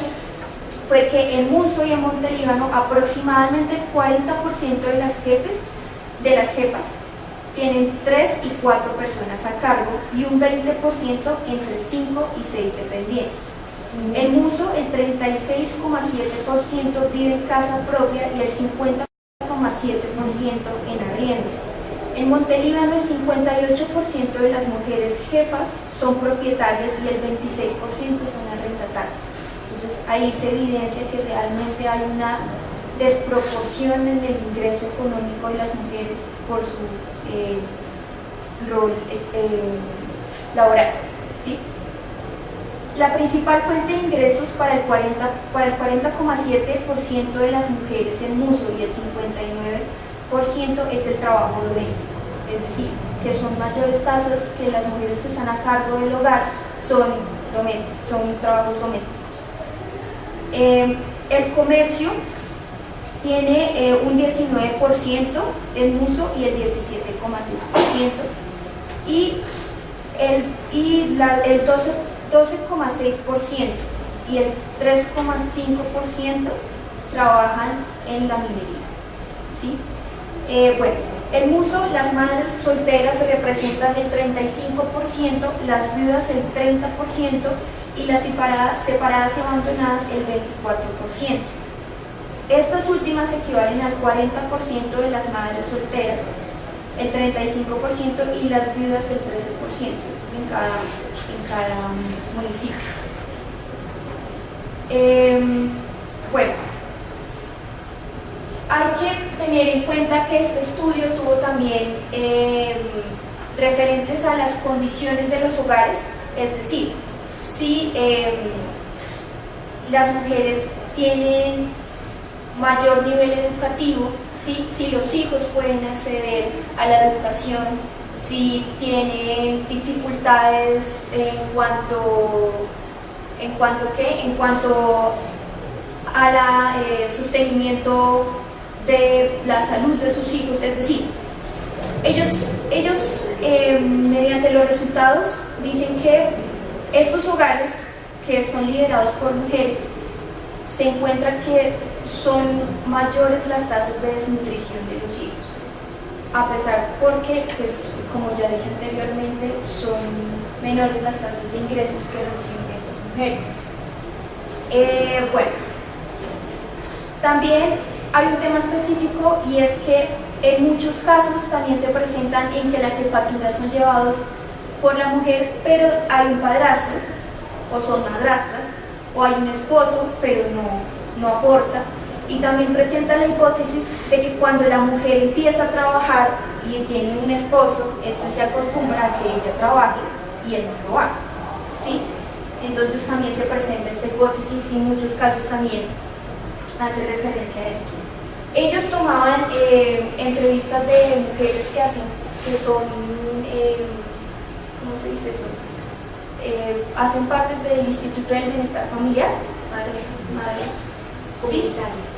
fue que en Muso y en Montelíbano aproximadamente el 40% de las jefas tienen 3 y 4 personas a cargo y un 20% entre 5 y 6 dependientes. En Muso, el 36,7% vive en casa propia y el 50,7% en arriendo. En Montelíbano, el 58% de las mujeres jefas son propietarias y el 26% son arrendatarias. Entonces, ahí se evidencia que realmente hay una desproporción en el ingreso económico de las mujeres por su rol laboral, ¿sí? La principal fuente de ingresos para el 40,7% de las mujeres en Muso y el 59% es el trabajo doméstico, es decir, que son mayores tasas que las mujeres que están a cargo del hogar son trabajos domésticos. El comercio tiene un 19% en Muso y el 17,6%, y el 12,6% y el 3,5% trabajan en la minería, ¿sí? Bueno, en Muso las madres solteras representan el 35%, las viudas el 30% y las separadas y abandonadas el 24%. Estas últimas equivalen al 40% de las madres solteras, el 35% y las viudas el 13%. Esto es en cada municipio. Bueno, hay que tener en cuenta que este estudio tuvo también referentes a las condiciones de los hogares, es decir, si las mujeres tienen mayor nivel educativo, ¿sí? Si los hijos pueden acceder a la educación, si tienen dificultades en cuanto a la sostenimiento de la salud de sus hijos, es decir, ellos mediante los resultados dicen que estos hogares que son liderados por mujeres se encuentra que son mayores las tasas de desnutrición de los hijos. a pesar porque, pues, como ya dije anteriormente, son menores las tasas de ingresos que reciben estas mujeres. Bueno, también hay un tema específico y es que en muchos casos también se presentan en que la jefatura son llevados por la mujer, pero hay un padrastro, o son madrastras, o hay un esposo, pero no aporta. Y también presenta la hipótesis de que cuando la mujer empieza a trabajar y tiene un esposo, este se acostumbra a que ella trabaje y él no lo haga, ¿sí? Entonces también se presenta esta hipótesis y en muchos casos también hace referencia a esto. Ellos tomaban entrevistas de mujeres que son, ¿cómo se dice eso? Hacen parte del Instituto del Bienestar Familiar,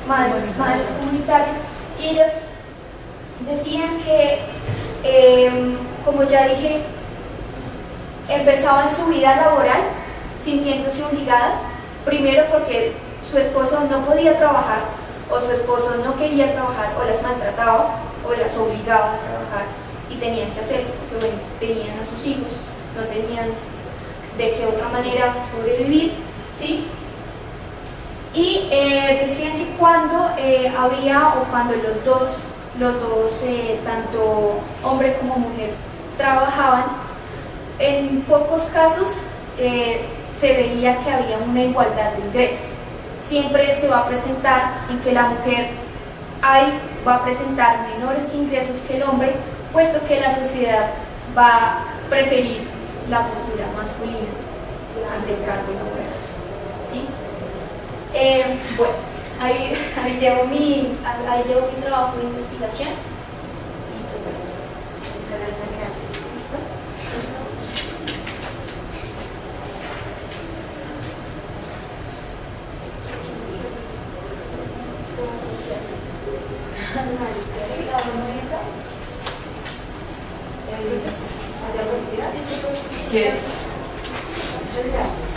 madres comunitarias, y ellas decían que, como ya dije, empezaban su vida laboral sintiéndose obligadas, primero porque su esposo no podía trabajar, o su esposo no quería trabajar, o las maltrataba, o las obligaba a trabajar, y tenían que hacerlo, porque bueno, tenían a sus hijos, no tenían de qué otra manera sobrevivir, ¿sí? Y decían que cuando cuando los dos, tanto hombre como mujer, trabajaban, en pocos casos se veía que había una igualdad de ingresos. Siempre se va a presentar en que la mujer va a presentar menores ingresos que el hombre, puesto que la sociedad va a preferir la postura masculina ante el cargo laboral, ¿sí? Bueno, ahí llevo mi trabajo de investigación y pues bueno, gracias. ¿Listo? ¿Qué es? Muchas gracias.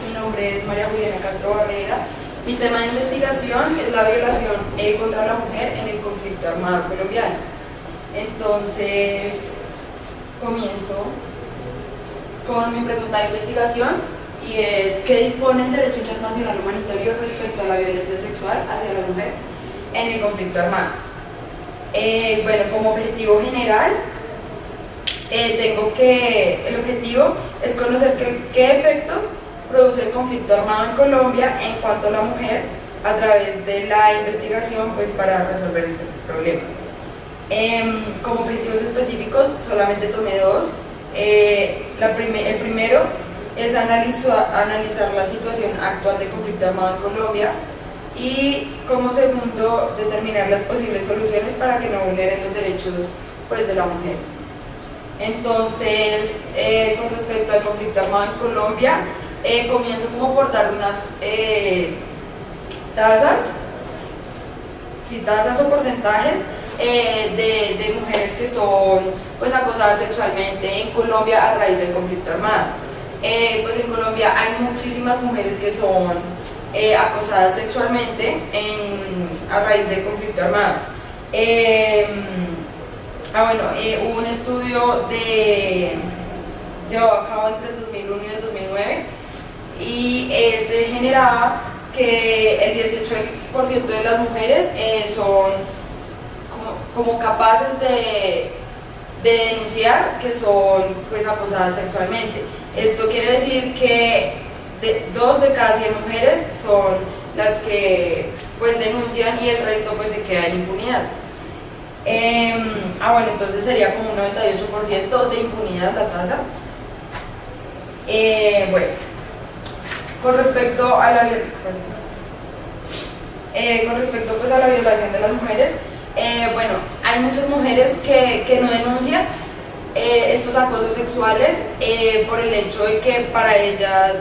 Mi nombre es María Juliana Castro Barrera. Mi tema de investigación es la violación contra la mujer en el conflicto armado colombiano. Entonces, comienzo con mi pregunta de investigación y es: ¿qué dispone el derecho internacional humanitario respecto a la violencia sexual hacia la mujer en el conflicto armado? Bueno, como objetivo general, tengo que el objetivo es conocer qué efectos produce el conflicto armado en Colombia en cuanto a la mujer a través de la investigación, pues para resolver este problema. Como objetivos específicos solamente tomé dos. El primero es analizar la situación actual de conflicto armado en Colombia, y como segundo, determinar las posibles soluciones para que no vulneren los derechos, pues, de la mujer. Entonces, con respecto al conflicto armado en Colombia, comienzo como por dar unas tasas o porcentajes de mujeres que son, pues, acosadas sexualmente en Colombia a raíz del conflicto armado. Pues en Colombia hay muchísimas mujeres que son acosadas sexualmente a raíz del conflicto armado. Hubo un estudio llevado a cabo entre el 2001 y el 2009, y este generaba que el 18% de las mujeres son como capaces de de denunciar que son pues acosadas sexualmente. Esto quiere decir que 2 de cada 100 mujeres son las que pues denuncian y el resto pues se queda en impunidad. Bueno, entonces sería como un 98% de impunidad la tasa. Bueno, con respecto a la pues a la violación de las mujeres, bueno, hay muchas mujeres que no denuncian estos acosos sexuales por el hecho de que para ellas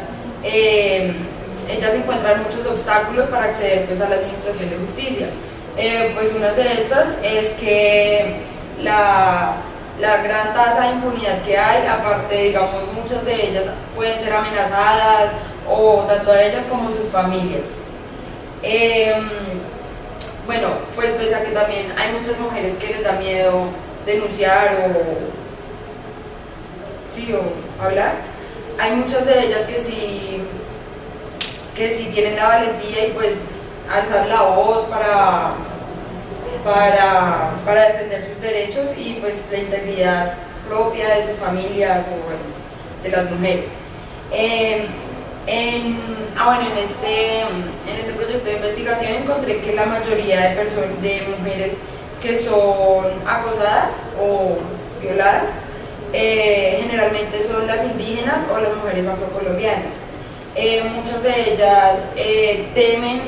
encuentran muchos obstáculos para acceder pues a la administración de justicia. Pues una de estas es que la gran tasa de impunidad que hay, aparte, digamos, muchas de ellas pueden ser amenazadas, o tanto a ellas como sus familias. Bueno, pues pese a que también hay muchas mujeres que les da miedo denunciar o hablar, hay muchas de ellas que sí tienen la valentía y pues alzar la voz para defender sus derechos y pues la integridad propia de sus familias o bueno, de las mujeres. En este proyecto de investigación encontré que la mayoría de mujeres que son acosadas o violadas generalmente son las indígenas o las mujeres afrocolombianas. Muchas de ellas temen,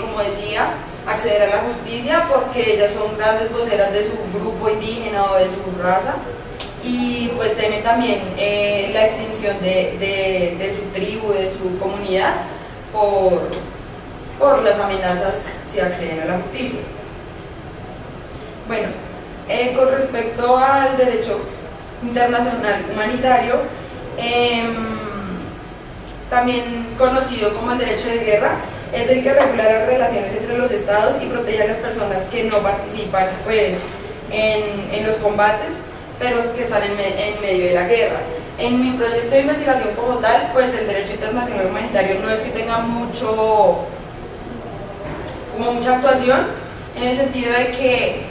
como decía, acceder a la justicia porque ellas son grandes voceras de su grupo indígena o de su raza y pues temen también la extinción de su tribu, de su comunidad por las amenazas si acceden a la justicia. Bueno, con respecto al derecho internacional humanitario, también conocido como el derecho de guerra, es el que regula las relaciones entre los estados y protege a las personas que no participan pues, en los combates, pero que están en medio de la guerra. En mi proyecto de investigación como tal, pues el derecho internacional humanitario no es que tenga mucha actuación, en el sentido de que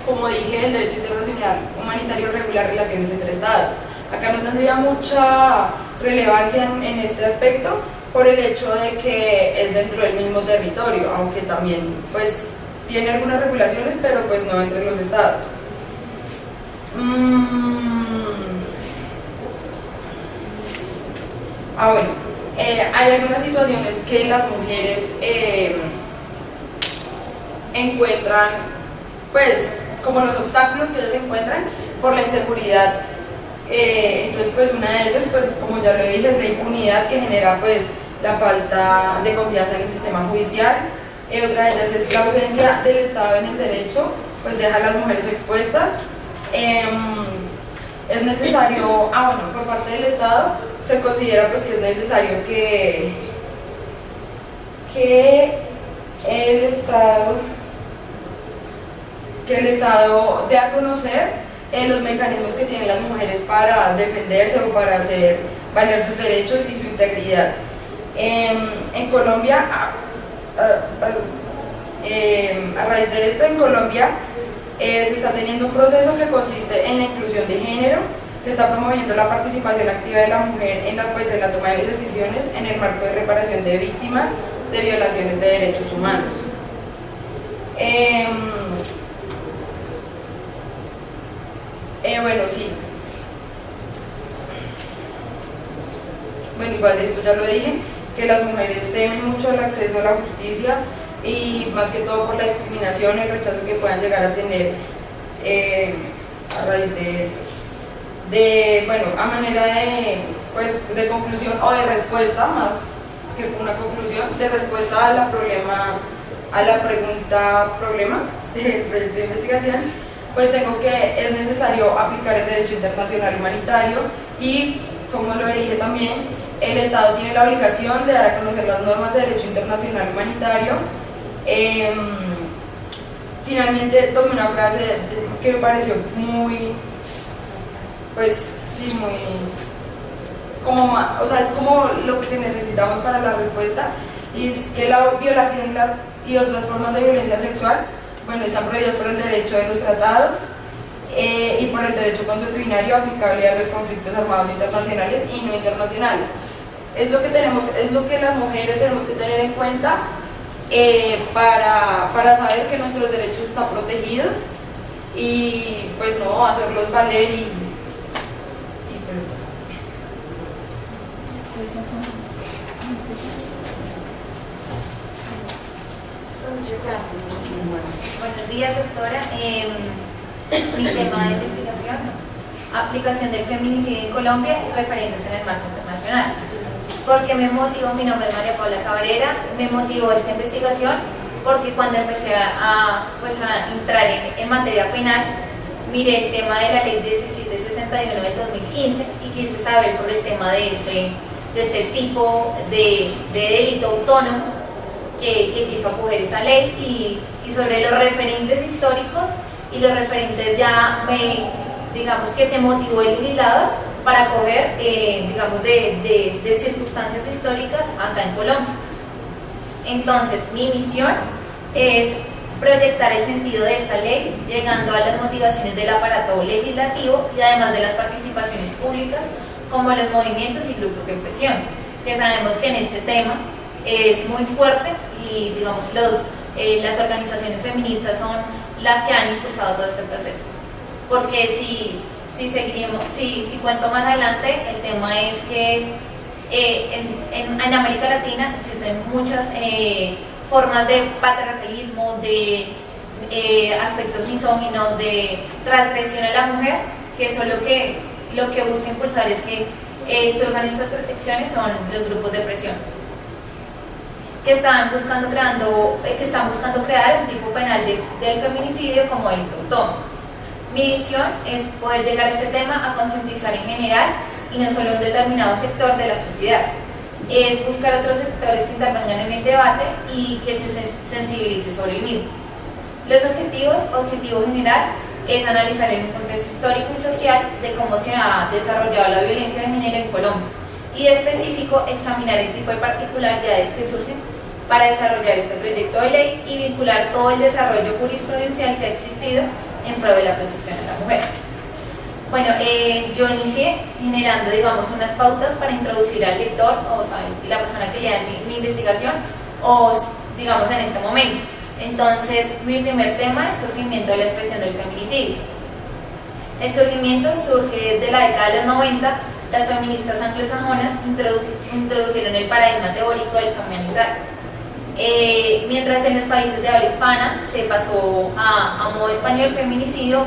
como dije, el derecho internacional humanitario regula relaciones entre estados. Acá no tendría mucha relevancia en este aspecto por el hecho de que es dentro del mismo territorio, aunque también pues tiene algunas regulaciones, pero pues no entre los estados. Bueno, hay algunas situaciones que las mujeres encuentran, pues, como los obstáculos que ellas encuentran por la inseguridad. Entonces, pues, una de ellas, pues, como ya lo dije, es la impunidad que genera, pues, la falta de confianza en el sistema judicial. Otra de ellas es la ausencia del Estado en el derecho, pues, deja a las mujeres expuestas. Es necesario, bueno, por parte del Estado se considera pues que es necesario que el Estado dé a conocer los mecanismos que tienen las mujeres para defenderse o para hacer valer sus derechos y su integridad. En Colombia, a raíz de esto, en Colombia se está teniendo un proceso que consiste en la inclusión de género, que está promoviendo la participación activa de la mujer en la toma de decisiones en el marco de reparación de víctimas de violaciones de derechos humanos. Bueno, sí. Bueno, igual esto ya lo dije, que las mujeres temen mucho el acceso a la justicia y más que todo por la discriminación y el rechazo que puedan llegar a tener a raíz de esto. Bueno, a manera de conclusión o de respuesta, más que una conclusión, de respuesta a la pregunta problema del proyecto de investigación, pues tengo que es necesario aplicar el derecho internacional humanitario y, como lo dije también, el Estado tiene la obligación de dar a conocer las normas de derecho internacional humanitario. Finalmente tomé una frase que me pareció muy, pues sí, muy, es como lo que necesitamos para la respuesta, y es que la violación y otras formas de violencia sexual, bueno, están prohibidas por el derecho de los tratados, y por el derecho consuetudinario aplicable a los conflictos armados internacionales y no internacionales. Es lo que las mujeres tenemos que tener en cuenta para saber que nuestros derechos están protegidos y pues no hacerlos valer y pues Buenos días, doctora. Mi tema de investigación, aplicación del feminicidio en Colombia y referentes en el marco internacional. ¿Por qué me motivó? Mi nombre es María Paula Cabrera. Me motivó esta investigación porque cuando empecé a entrar en materia penal, miré el tema de la ley 1761 del 2015 y quise saber sobre el tema de este tipo de delito autónomo que quiso acoger esa ley y sobre los referentes históricos y los referentes digamos que se motivó el legislador para acoger, digamos, de circunstancias históricas acá en Colombia. Entonces, mi misión es proyectar el sentido de esta ley, llegando a las motivaciones del aparato legislativo y además de las participaciones públicas, como los movimientos y grupos de presión, que sabemos que en este tema es muy fuerte y, digamos, las organizaciones feministas son las que han impulsado todo este proceso. Porque si cuento más adelante, el tema es que en América Latina existen muchas formas de patriarcalismo, de aspectos misóginos, de transgresión a la mujer, que eso lo que busca impulsar es que se organizan estas protecciones son los grupos de presión que están buscando crear un tipo penal del feminicidio como delito autónomo. Mi visión es poder llegar a este tema a concientizar en general y no solo un determinado sector de la sociedad. Es buscar otros sectores que intervengan en el debate y que se sensibilice sobre el mismo. Los objetivo general es analizar en un contexto histórico y social de cómo se ha desarrollado la violencia de género en Colombia y de específico examinar el tipo de particularidades que surgen para desarrollar este proyecto de ley y vincular todo el desarrollo jurisprudencial que ha existido en pro de la protección a la mujer. Bueno, yo inicié generando, digamos, unas pautas para introducir al lector, o sea, la persona que lea mi investigación, o digamos en este momento. Entonces, mi primer tema es surgimiento de la expresión del feminicidio. El surgimiento surge desde la década de los 90. Las feministas anglosajonas introdujeron el paradigma teórico del feminizar. Mientras en los países de habla hispana se pasó a modo español feminicidio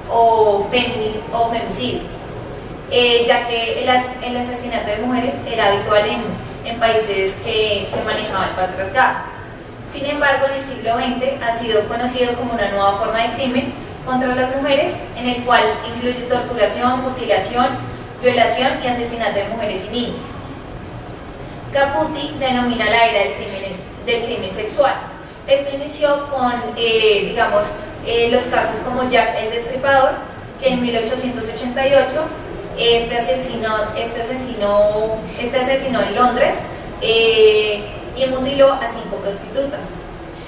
o femicidio, ya que el asesinato de mujeres era habitual en países que se manejaba el patriarcado. Sin embargo, en el siglo XX ha sido conocido como una nueva forma de crimen contra las mujeres, en el cual incluye torturación, mutilación, violación y asesinato de mujeres y niñas. Caputi denomina la era del crimen sexual. Esto inició con, los casos como Jack el Destripador, que en 1888 este asesinó en Londres y mutiló a 5 prostitutas.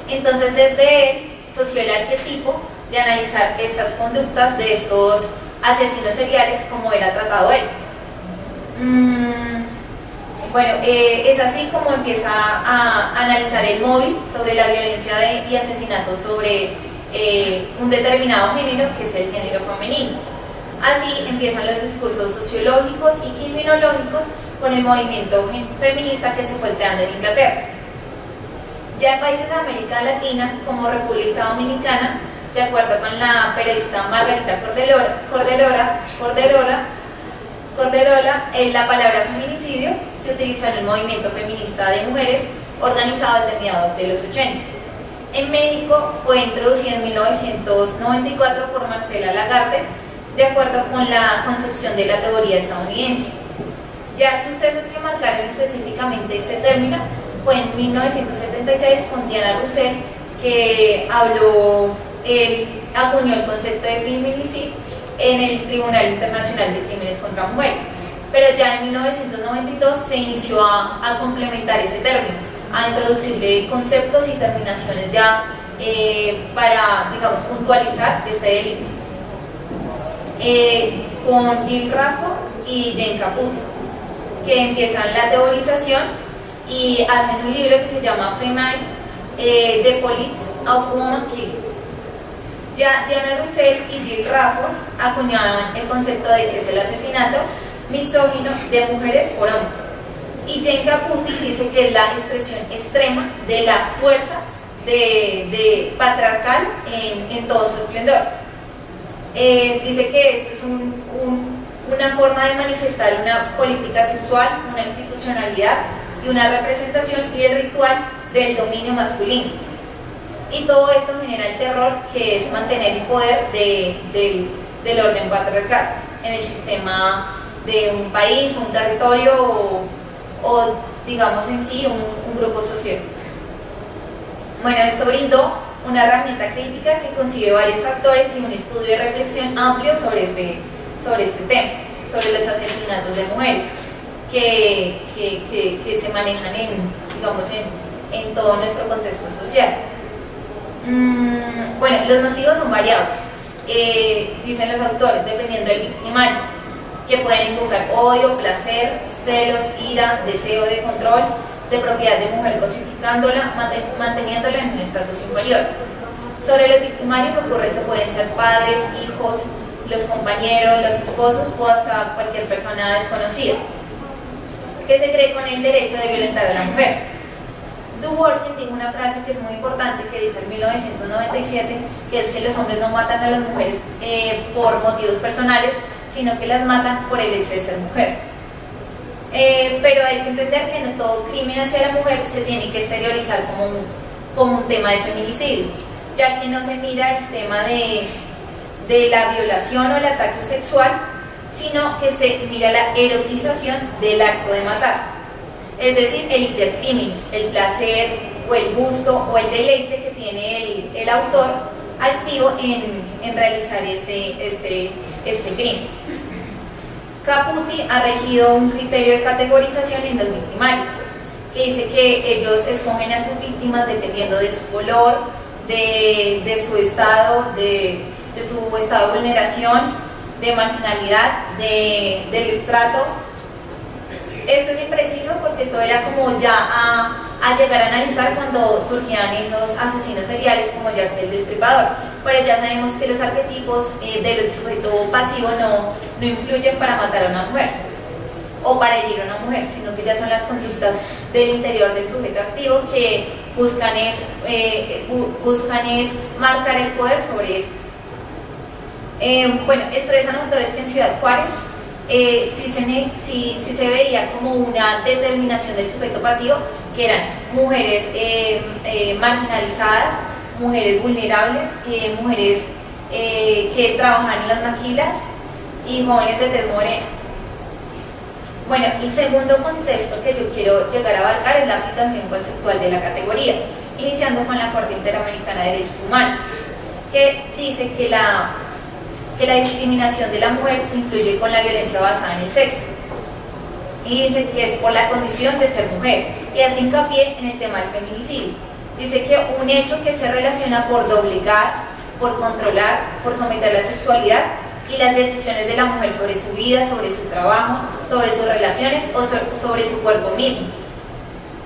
Entonces, desde él surgió el arquetipo de analizar estas conductas de estos asesinos seriales, como era tratado él. Es así como empieza a analizar el móvil sobre la violencia y asesinatos sobre un determinado género, que es el género femenino. Así empiezan los discursos sociológicos y criminológicos con el movimiento feminista que se fue creando en Inglaterra. Ya en países de América Latina, como República Dominicana, de acuerdo con la periodista Margarita Corderola, la palabra feminicidio se utilizó en el movimiento feminista de mujeres organizado desde mediados de los 80. En México fue introducido en 1994 por Marcela Lagarde, de acuerdo con la concepción de la teoría estadounidense. Ya sucesos que marcaron específicamente este término fue en 1976 con Diana Roussel, que acuñó el concepto de feminicidio en el Tribunal Internacional de Crímenes contra Mujeres. Pero ya en 1992 se inició a complementar ese término, a introducirle conceptos y terminaciones ya para, digamos, puntualizar este delito. con Jill Raffo y Jane Caputi, que empiezan la teorización y hacen un libro que se llama Feminist, The Politics of Woman Killing. Ya Diana Russell y Jill Raffo acuñaban el concepto de que es el asesinato misógino de mujeres por hombres. Y Jane Caputi dice que es la expresión extrema de la fuerza de patriarcal en todo su esplendor. Dice que esto es una forma de manifestar una política sexual, una institucionalidad y una representación y el ritual del dominio masculino. Y todo esto genera el terror que es mantener el poder del orden patriarcal en el sistema de un país, un territorio o digamos en sí un grupo social. Bueno, esto brindó una herramienta crítica que consigue varios factores y un estudio de reflexión amplio sobre este tema, sobre los asesinatos de mujeres que se manejan en todo nuestro contexto social. Bueno, los motivos son variables, dicen los autores, dependiendo del victimario, que pueden invocar odio, placer, celos, ira, deseo de control de propiedad de mujer, cosificándola, manteniéndola en un estatus inferior. Sobre los victimarios ocurre que pueden ser padres, hijos, los compañeros, los esposos o hasta cualquier persona desconocida que se cree con el derecho de violentar a la mujer. Dworkin dijo una frase que es muy importante, que dijo en 1997, que es que los hombres no matan a las mujeres por motivos personales, sino que las matan por el hecho de ser mujer. Pero hay que entender que no todo crimen hacia la mujer se tiene que exteriorizar como un tema de feminicidio, ya que no se mira el tema de la violación o el ataque sexual, sino que se mira la erotización del acto de matar. Es decir, el iter criminis, el placer o el gusto o el deleite que tiene el autor activo en realizar este crimen. Caputi ha regido un criterio de categorización en los victimarios, que dice que ellos escogen a sus víctimas dependiendo de su color, de su estado de vulneración, de marginalidad, del estrato. Esto es impreciso porque esto era como ya a llegar a analizar cuando surgían esos asesinos seriales como Jack el Destripador. Pero ya sabemos que los arquetipos del sujeto pasivo no influyen para matar a una mujer o para herir a una mujer, sino que ya son las conductas del interior del sujeto activo que buscan es marcar el poder sobre esto. Bueno, expresan autores que en Ciudad Juárez sí se veía como una determinación del sujeto pasivo, que eran mujeres marginalizadas, mujeres vulnerables, mujeres que trabajan en las maquilas y jóvenes de tez morena. Bueno, el segundo contexto que yo quiero llegar a abarcar es la aplicación conceptual de la categoría, iniciando con la Corte Interamericana de Derechos Humanos, que dice que la discriminación de la mujer se incluye con la violencia basada en el sexo, y dice que es por la condición de ser mujer, y hace hincapié en el tema del feminicidio. Dice que un hecho que se relaciona por doblegar, por controlar, por someter la sexualidad y las decisiones de la mujer sobre su vida, sobre su trabajo, sobre sus relaciones o sobre su cuerpo mismo.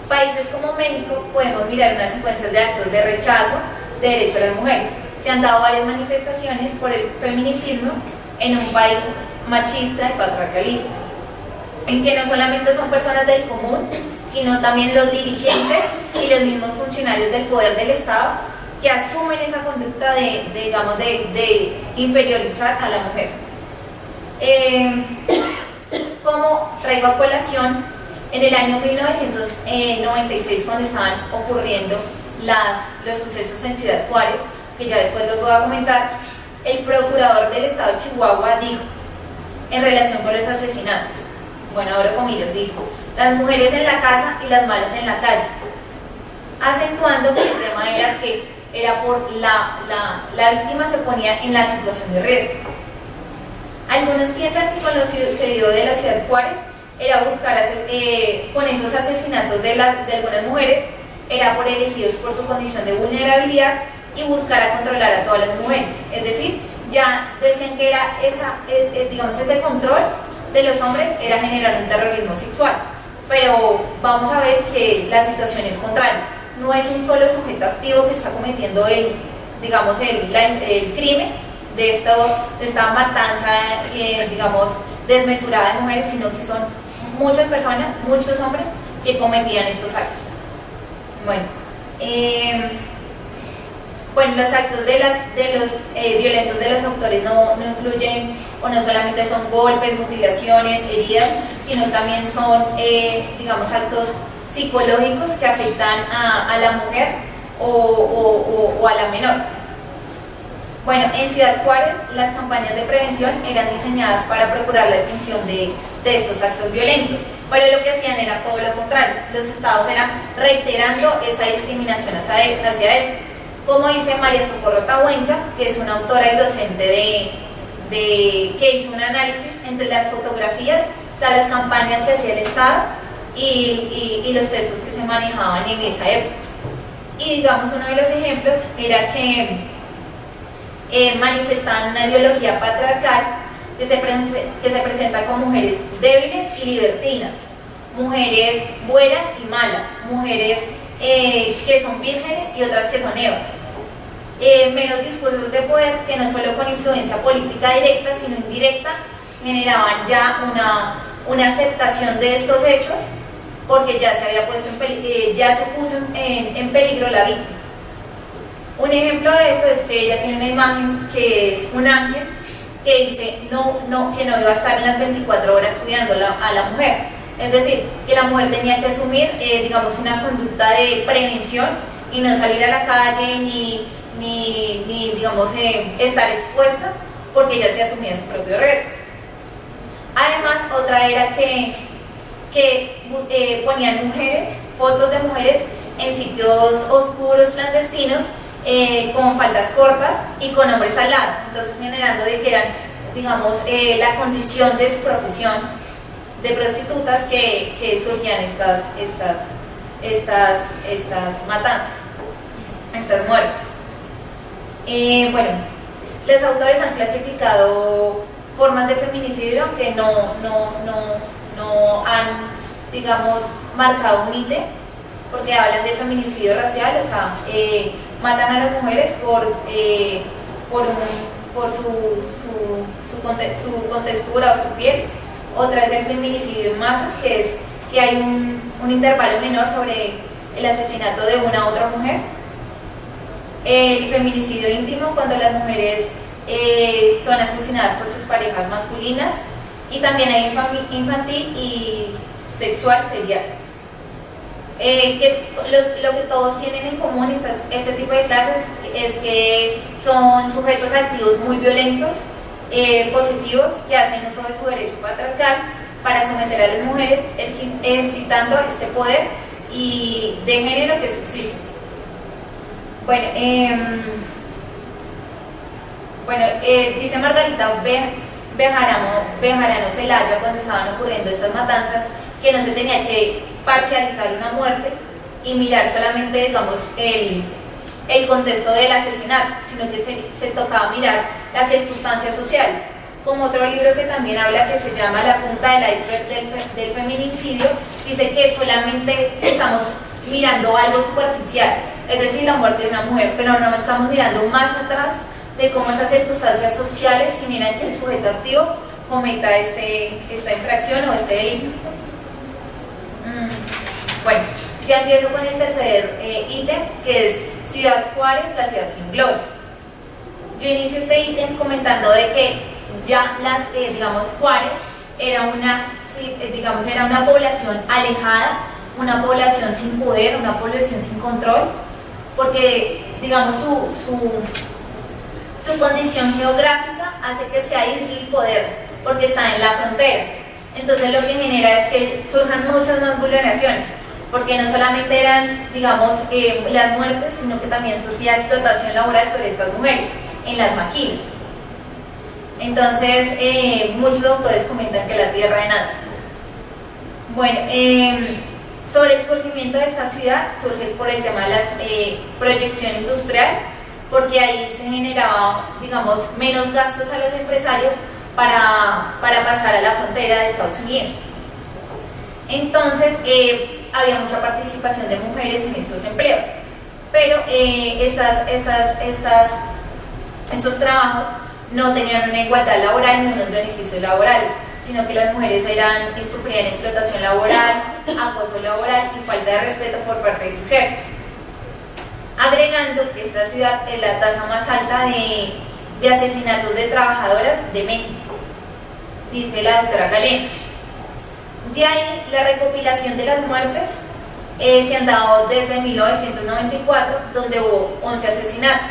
Países como México podemos mirar unas secuencias de actos de rechazo de derechos de las mujeres. Se han dado varias manifestaciones por el feminicidio en un país machista y patriarcalista, en que no solamente son personas del común, sino también los dirigentes y los mismos funcionarios del poder del Estado que asumen esa conducta de inferiorizar a la mujer. Como traigo a colación, en el año 1996, cuando estaban ocurriendo los sucesos en Ciudad Juárez, que ya después los voy a comentar, el procurador del estado de Chihuahua dijo, en relación con los asesinatos, bueno, abro comillas, dice, las mujeres en la casa y las malas en la calle, acentuando que el tema era por la víctima se ponía en la situación de riesgo. Algunos piensan que con lo sucedido de la Ciudad Juárez era buscar con esos asesinatos de algunas mujeres, era elegidos por su condición de vulnerabilidad y buscar a controlar a todas las mujeres, es decir, ya decían que era digamos, ese control de los hombres era generar un terrorismo sexual. Pero vamos a ver que la situación es contraria. No es un solo sujeto activo que está cometiendo el crimen de esta matanza, digamos, desmesurada de mujeres, sino que son muchas personas, muchos hombres que cometían estos actos. Bueno, los actos violentos de los autores no incluyen, o no solamente son golpes, mutilaciones, heridas, sino también son, digamos, actos psicológicos que afectan a la mujer o a la menor. Bueno, en Ciudad Juárez las campañas de prevención eran diseñadas para procurar la extinción de estos actos violentos, pero lo que hacían era todo lo contrario. Los estados eran reiterando esa discriminación hacia esto. Como dice María Socorro Tahuenca, que es una autora y docente que hizo un análisis entre las fotografías, o sea, las campañas que hacía el Estado y los textos que se manejaban en esa época. Y digamos, uno de los ejemplos era que manifestaban una ideología patriarcal que se presenta con mujeres débiles y libertinas, mujeres buenas y malas, mujeres que son vírgenes y otras que son evas. Menos discursos de poder que no solo con influencia política directa, sino indirecta, generaban ya una aceptación de estos hechos, porque ya se había puesto ya se puso en peligro la víctima. Un ejemplo de esto es que ella tiene una imagen que es un ángel que dice que no iba a estar en las 24 horas cuidando a la mujer. Es decir, que la mujer tenía que asumir, digamos, una conducta de prevención y no salir a la calle ni digamos, estar expuesta, porque ella se asumía su propio riesgo. Además, otra era que ponían mujeres, fotos de mujeres en sitios oscuros, clandestinos, con faldas cortas y con hombres al lado, entonces generando de que eran, digamos, la condición de su profesión de prostitutas que surgían estas matanzas, estas muertes. Bueno, los autores han clasificado formas de feminicidio que no han, digamos, marcado un ítem, porque hablan de feminicidio racial, o sea, matan a las mujeres por su contextura o su piel. Otra es el feminicidio en masa, que es que hay un intervalo menor sobre el asesinato de una u otra mujer. El feminicidio íntimo, cuando las mujeres son asesinadas por sus parejas masculinas. Y también hay infantil y sexual serial. Lo que todos tienen en común este tipo de clases es que son sujetos activos muy violentos, posesivos, que hacen uso de su derecho patriarcal para someter a las mujeres, ejercitando este poder y de género que subsiste. Bueno, dice Margarita Bejarano Celaya, cuando estaban ocurriendo estas matanzas, que no se tenía que parcializar una muerte y mirar solamente, digamos, el contexto del asesinato, sino que se tocaba mirar las circunstancias sociales. Como otro libro que también habla, que se llama La punta del iceberg del feminicidio, dice que solamente estamos mirando algo superficial, es decir, la muerte de una mujer, pero no estamos mirando más atrás de cómo esas circunstancias sociales generan que el sujeto activo cometa esta infracción o este delito. Bueno, ya empiezo con el tercer ítem, que es Ciudad Juárez, la ciudad sin gloria. Yo inicio este ítem comentando de que ya digamos, Juárez era una población alejada, una población sin poder, una población sin control, porque, digamos, su condición geográfica hace que se aísle el poder, porque está en la frontera. Entonces lo que genera es que surjan muchas más vulneraciones, porque no solamente eran, digamos, las muertes, sino que también surgía explotación laboral sobre estas mujeres en las maquilas. Entonces, muchos autores comentan que la tierra de nada. Bueno, sobre el surgimiento de esta ciudad, surge por el tema de la proyección industrial, porque ahí se generaba, digamos, menos gastos a los empresarios para pasar a la frontera de Estados Unidos. Entonces, había mucha participación de mujeres en estos empleos, pero estos trabajos no tenían una igualdad laboral ni unos beneficios laborales, sino que las mujeres sufrían explotación laboral, acoso laboral y falta de respeto por parte de sus jefes. Agregando que esta ciudad es la tasa más alta de asesinatos de trabajadoras de México, dice la doctora Galeno. De ahí la recopilación de las muertes se han dado desde 1994, donde hubo 11 asesinatos,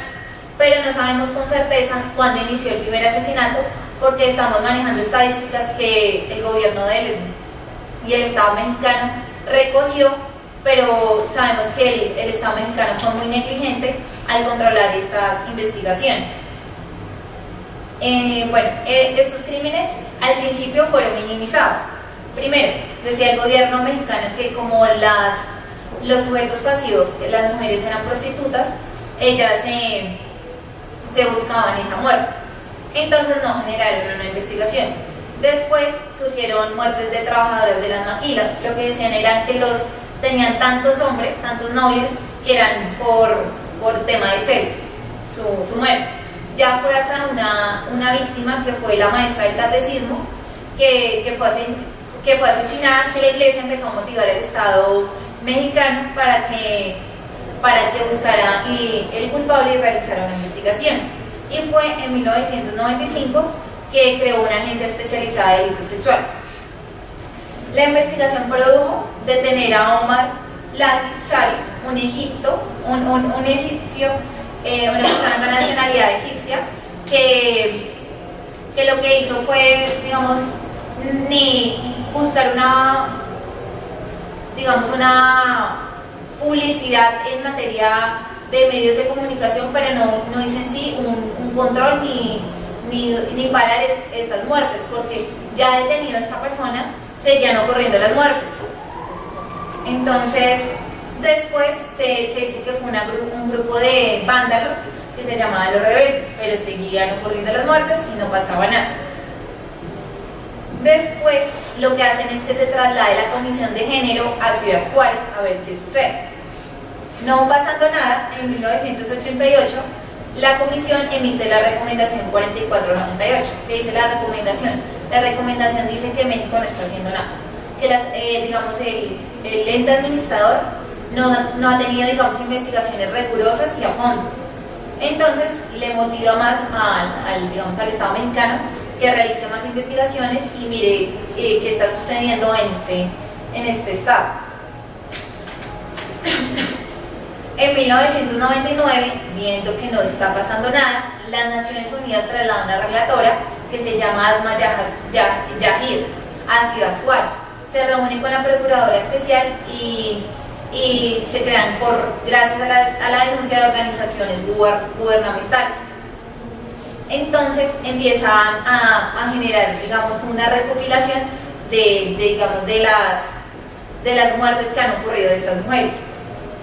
pero no sabemos con certeza cuándo inició el primer asesinato, porque estamos manejando estadísticas que el gobierno y el Estado mexicano recogió, pero sabemos que el Estado mexicano fue muy negligente al controlar estas investigaciones. Estos crímenes al principio fueron minimizados. Primero, decía el gobierno mexicano que como los sujetos pasivos, las mujeres eran prostitutas, ellas se buscaban esa muerte. Entonces no generaron una investigación. Después surgieron muertes de trabajadoras de las maquilas. Lo que decían era que tenían tantos hombres, tantos novios, que eran por tema de celos, su muerte. Ya fue hasta una víctima que fue la maestra del catecismo, que fue asesinada, que la iglesia empezó a motivar al Estado mexicano para que buscara el culpable y realizara una investigación. Y fue en 1995 que creó una agencia especializada de delitos sexuales. La investigación produjo detener a Omar Latif Sharif, un egipcio, una persona con nacionalidad egipcia, que lo que hizo fue, digamos, ni buscar una publicidad en materia de medios de comunicación, pero no hizo en sí un control ni parar estas muertes, porque ya detenido esta persona seguían ocurriendo las muertes. Entonces después se dice que fue un grupo de vándalos que se llamaban los rebeldes, pero seguían ocurriendo las muertes y no pasaba nada. Después lo que hacen es que se traslade la Comisión de Género a Ciudad Juárez a ver qué sucede. No pasando nada, en 1988 la comisión emite la recomendación 4498. ¿Qué dice la recomendación? La recomendación dice que México no está haciendo nada, que el ente administrador no ha tenido, investigaciones rigurosas y a fondo. Entonces le motiva más al Estado mexicano que realice más investigaciones y mire qué está sucediendo en este estado. En 1999, viendo que no está pasando nada, las Naciones Unidas trasladan a una relatora que se llama Asma Yahir a Ciudad Juárez. Se reúne con la Procuradora Especial y se crean gracias a la denuncia de organizaciones gubernamentales. Entonces empiezan a generar, una recopilación de las muertes que han ocurrido de estas mujeres.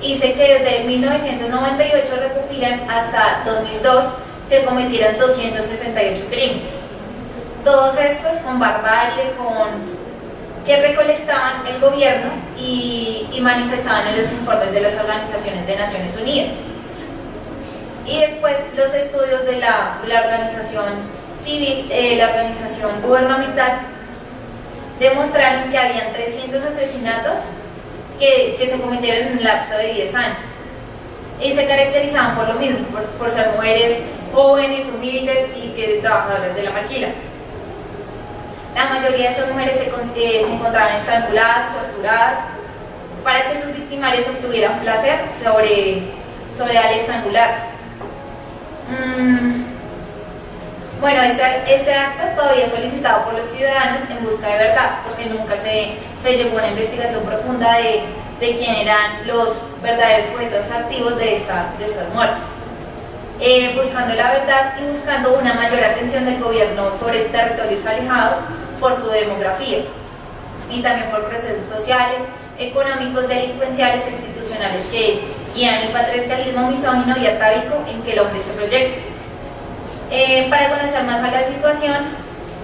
Y sé que desde 1998 recopilan hasta 2002 se cometieron 268 crímenes. Todos estos con barbarie, que recolectaban el gobierno y manifestaban en los informes de las organizaciones de Naciones Unidas. Y después los estudios de la organización civil, la organización gubernamental, demostraron que habían 300 asesinatos que se cometieron en un lapso de 10 años. Y se caracterizaban por lo mismo, por ser mujeres jóvenes, humildes y trabajadoras de la maquila. La mayoría de estas mujeres se encontraban estranguladas, torturadas, para que sus victimarios obtuvieran placer sobre al estrangular. Bueno, este acto todavía es solicitado por los ciudadanos en busca de verdad, porque nunca se llegó a una investigación profunda de quién eran los verdaderos sujetos activos de estas muertes. Buscando la verdad y buscando una mayor atención del gobierno sobre territorios alejados por su demografía y también por procesos sociales, económicos, delincuenciales e institucionales que guían el patriarcalismo misógino y atávico en que el hombre se proyecta. Para conocer más a la situación,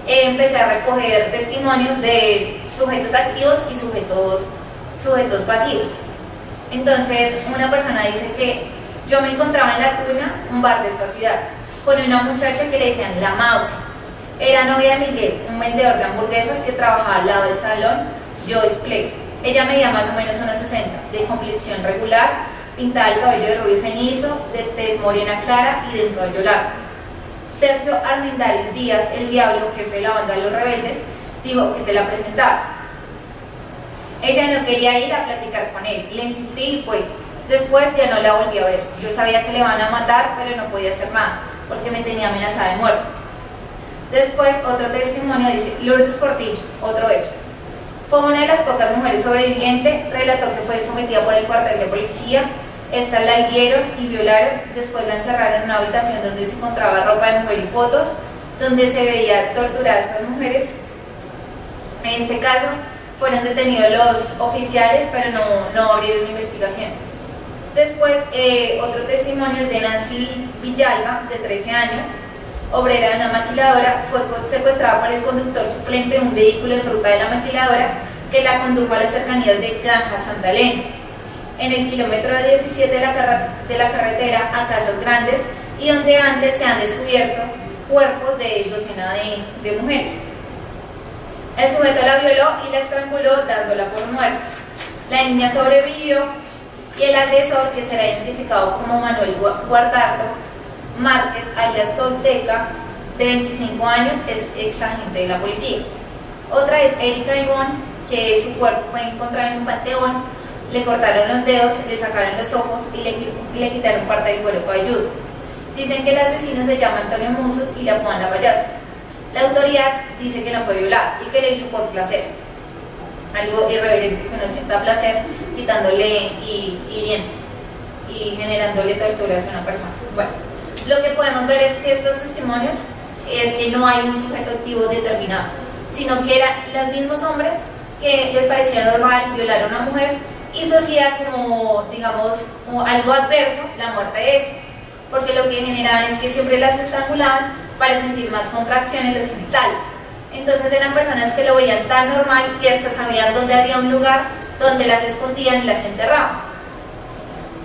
empecé a recoger testimonios de sujetos activos y sujetos pasivos. Entonces, una persona dice que yo me encontraba en La Tuna, un bar de esta ciudad, con una muchacha que le decían La Mouse. Era novia de Miguel, un vendedor de hamburguesas que trabajaba al lado del salón Joyce Place. Ella medía más o menos unos 60, de complexión regular, pintada el cabello de rubio cenizo, de tez morena clara y de un cabello largo. Sergio Armendáriz Díaz, el Diablo, jefe de la banda de Los Rebeldes, dijo que se la presentara. Ella no quería ir a platicar con él, le insistí y fue. Después ya no la volví a ver. Yo sabía que le van a matar, pero no podía hacer nada, porque me tenía amenazada de muerte. Después, otro testimonio dice, Lourdes Portillo, otro hecho. Fue una de las pocas mujeres sobrevivientes, relató que fue sometida por el cuartel de policía, esta la hirieron y violaron, después la encerraron en una habitación donde se encontraba ropa de mujer y fotos, donde se veía torturadas a estas mujeres. En este caso, fueron detenidos los oficiales, pero no abrieron investigación. Después, otro testimonio es de Nancy Villalba, de 13 años, obrera de una maquiladora, fue secuestrada por el conductor suplente de un vehículo en ruta de la maquiladora que la condujo a las cercanías de Granja Santa Elena, en el kilómetro 17 de la carretera a Casas Grandes, y donde antes se han descubierto cuerpos de docena de mujeres. El sujeto la violó y la estranguló dándola por muerta. La niña sobrevivió y el agresor, que será identificado como Manuel Guardardo Márquez, alias Tolteca, de 25 años, es ex agente de la policía. Otra es Erika Ivón, que su cuerpo fue encontrado en un panteón, le cortaron los dedos, le sacaron los ojos y le quitaron parte del cuero cabelludo. Dicen que el asesino se llama Antonio Musos y le apodan La Payasa. La autoridad dice que no fue violada y que le hizo por placer, algo irreverente, que no sienta placer quitándole y hiriendo y generándole torturas a una persona. Bueno, lo que podemos ver es que estos testimonios es que no hay un sujeto activo determinado, sino que eran los mismos hombres que les parecía normal violar a una mujer y surgía como, digamos, como algo adverso la muerte de estas, porque lo que generaban es que siempre las estrangulaban para sentir más contracción en los genitales. Entonces eran personas que lo veían tan normal que hasta sabían dónde había un lugar donde las escondían y las enterraban.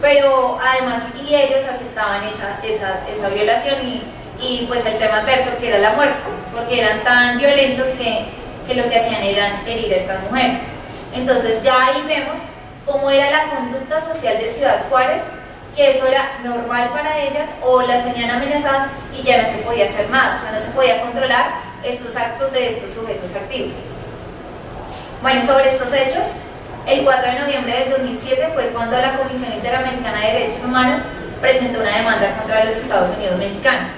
Pero además, y ellos aceptaban esa violación y pues el tema adverso que era la muerte, porque eran tan violentos que lo que hacían era herir a estas mujeres. Entonces ya ahí vemos cómo era la conducta social de Ciudad Juárez, que eso era normal para ellas, o las tenían amenazadas y ya no se podía hacer nada, o sea, no se podía controlar estos actos de estos sujetos activos. Bueno, sobre estos hechos, el 4 de noviembre del 2007 fue cuando la Comisión Interamericana de Derechos Humanos presentó una demanda contra los Estados Unidos mexicanos,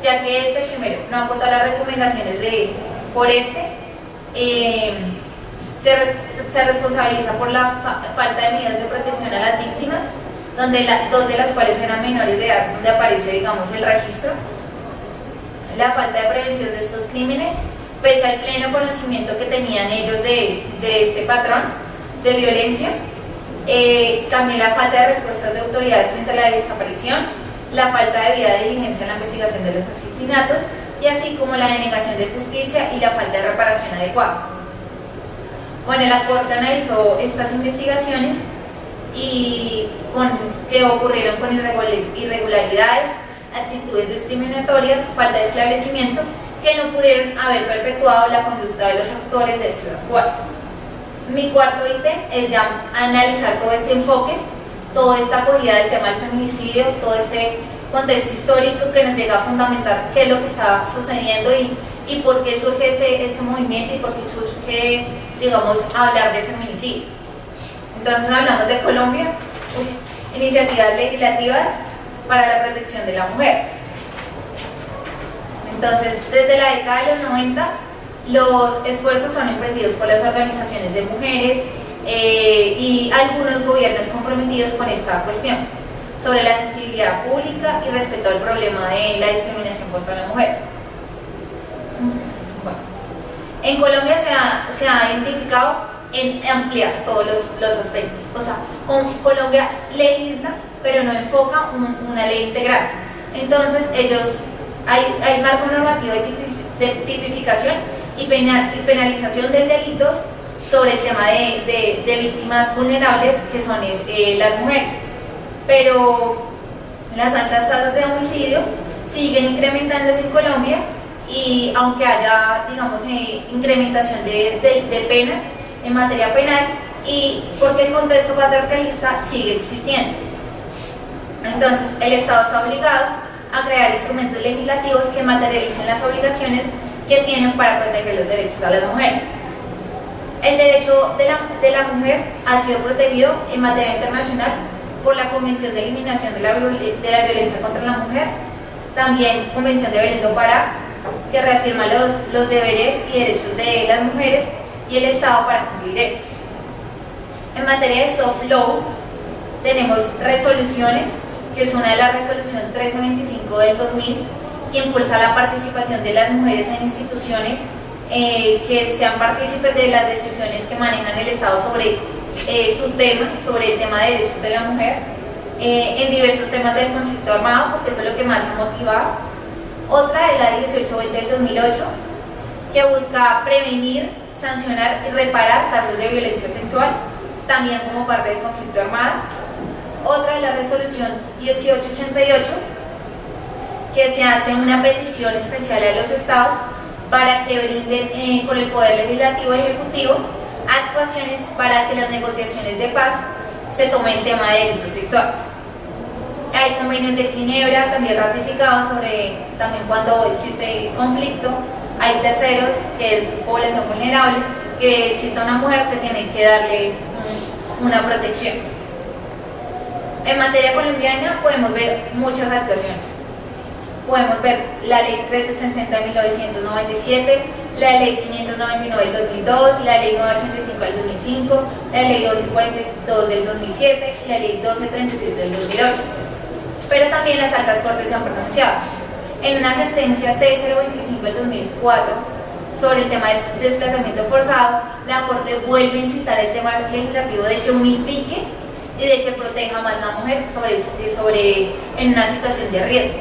ya que primero, no acotó las recomendaciones se responsabiliza por la falta de medidas de protección a las víctimas, donde dos de las cuales eran menores de edad, donde aparece, digamos, el registro, la falta de prevención de estos crímenes, pese al pleno conocimiento que tenían ellos de este patrón de violencia, también la falta de respuestas de autoridades frente a la desaparición, la falta de debida diligencia en la investigación de los asesinatos, y así como la denegación de justicia y la falta de reparación adecuada. Bueno, la Corte analizó estas investigaciones y que ocurrieron con irregularidades, actitudes discriminatorias, falta de esclarecimiento, que no pudieron haber perpetuado la conducta de los actores de Ciudad Juárez. Mi cuarto ítem es ya analizar todo este enfoque, toda esta acogida del tema del feminicidio, todo este contexto histórico que nos llega a fundamentar qué es lo que está sucediendo y por qué surge este movimiento y por qué surge, digamos, hablar de feminicidio. Entonces hablamos de Colombia, iniciativas legislativas para la protección de la mujer. Entonces, desde la década de los 90, los esfuerzos son emprendidos por las organizaciones de mujeres y algunos gobiernos comprometidos con esta cuestión, sobre la sensibilidad pública y respecto al problema de la discriminación contra la mujer. Bueno, en Colombia se ha identificado en ampliar todos los aspectos. O sea, Colombia legisla, pero no enfoca una ley integral. Entonces, hay marco normativo de tipificación y penalización de delitos sobre el tema de víctimas vulnerables, que son las mujeres. Pero las altas tasas de homicidio siguen incrementándose en Colombia, y aunque haya, digamos, incrementación de penas en materia penal, y porque el contexto patriarcalista sigue existiendo. Entonces, el Estado está obligado a crear instrumentos legislativos que materialicen las obligaciones que tienen para proteger los derechos a las mujeres. El derecho de la mujer ha sido protegido en materia internacional por la Convención de Eliminación de la Violencia contra la Mujer, también Convención de Belén do Pará, que reafirma los deberes y derechos de las mujeres y el Estado para cumplir estos. En materia de soft law, tenemos resoluciones, que es una de la resolución 1325 del 2000, que impulsa la participación de las mujeres en instituciones que sean partícipes de las decisiones que manejan el Estado sobre su tema, sobre el tema de derechos de la mujer, en diversos temas del conflicto armado, porque eso es lo que más se ha motivado. Otra es la 1820 del 2008, que busca prevenir, sancionar y reparar casos de violencia sexual, también como parte del conflicto armado. Otra es la resolución 1888, que se hace una petición especial a los estados para que brinden con el Poder Legislativo y Ejecutivo actuaciones para que las negociaciones de paz se tome el tema de delitos sexuales. Hay convenios de Ginebra también ratificados sobre también cuando existe conflicto. Hay terceros, que es población vulnerable, que exista una mujer se tiene que darle una protección. En materia colombiana podemos ver muchas actuaciones. Podemos ver la ley 1360 de 1997, la ley 599 del 2002, la ley 985 del 2005, la ley 1142 del 2007 y la ley 1237 del 2008. Pero también las altas cortes se han pronunciado. En una sentencia T025 del 2004 sobre el tema de desplazamiento forzado, la Corte vuelve a incitar el tema legislativo de que unifique y de que proteja más a la mujer en una situación de riesgo.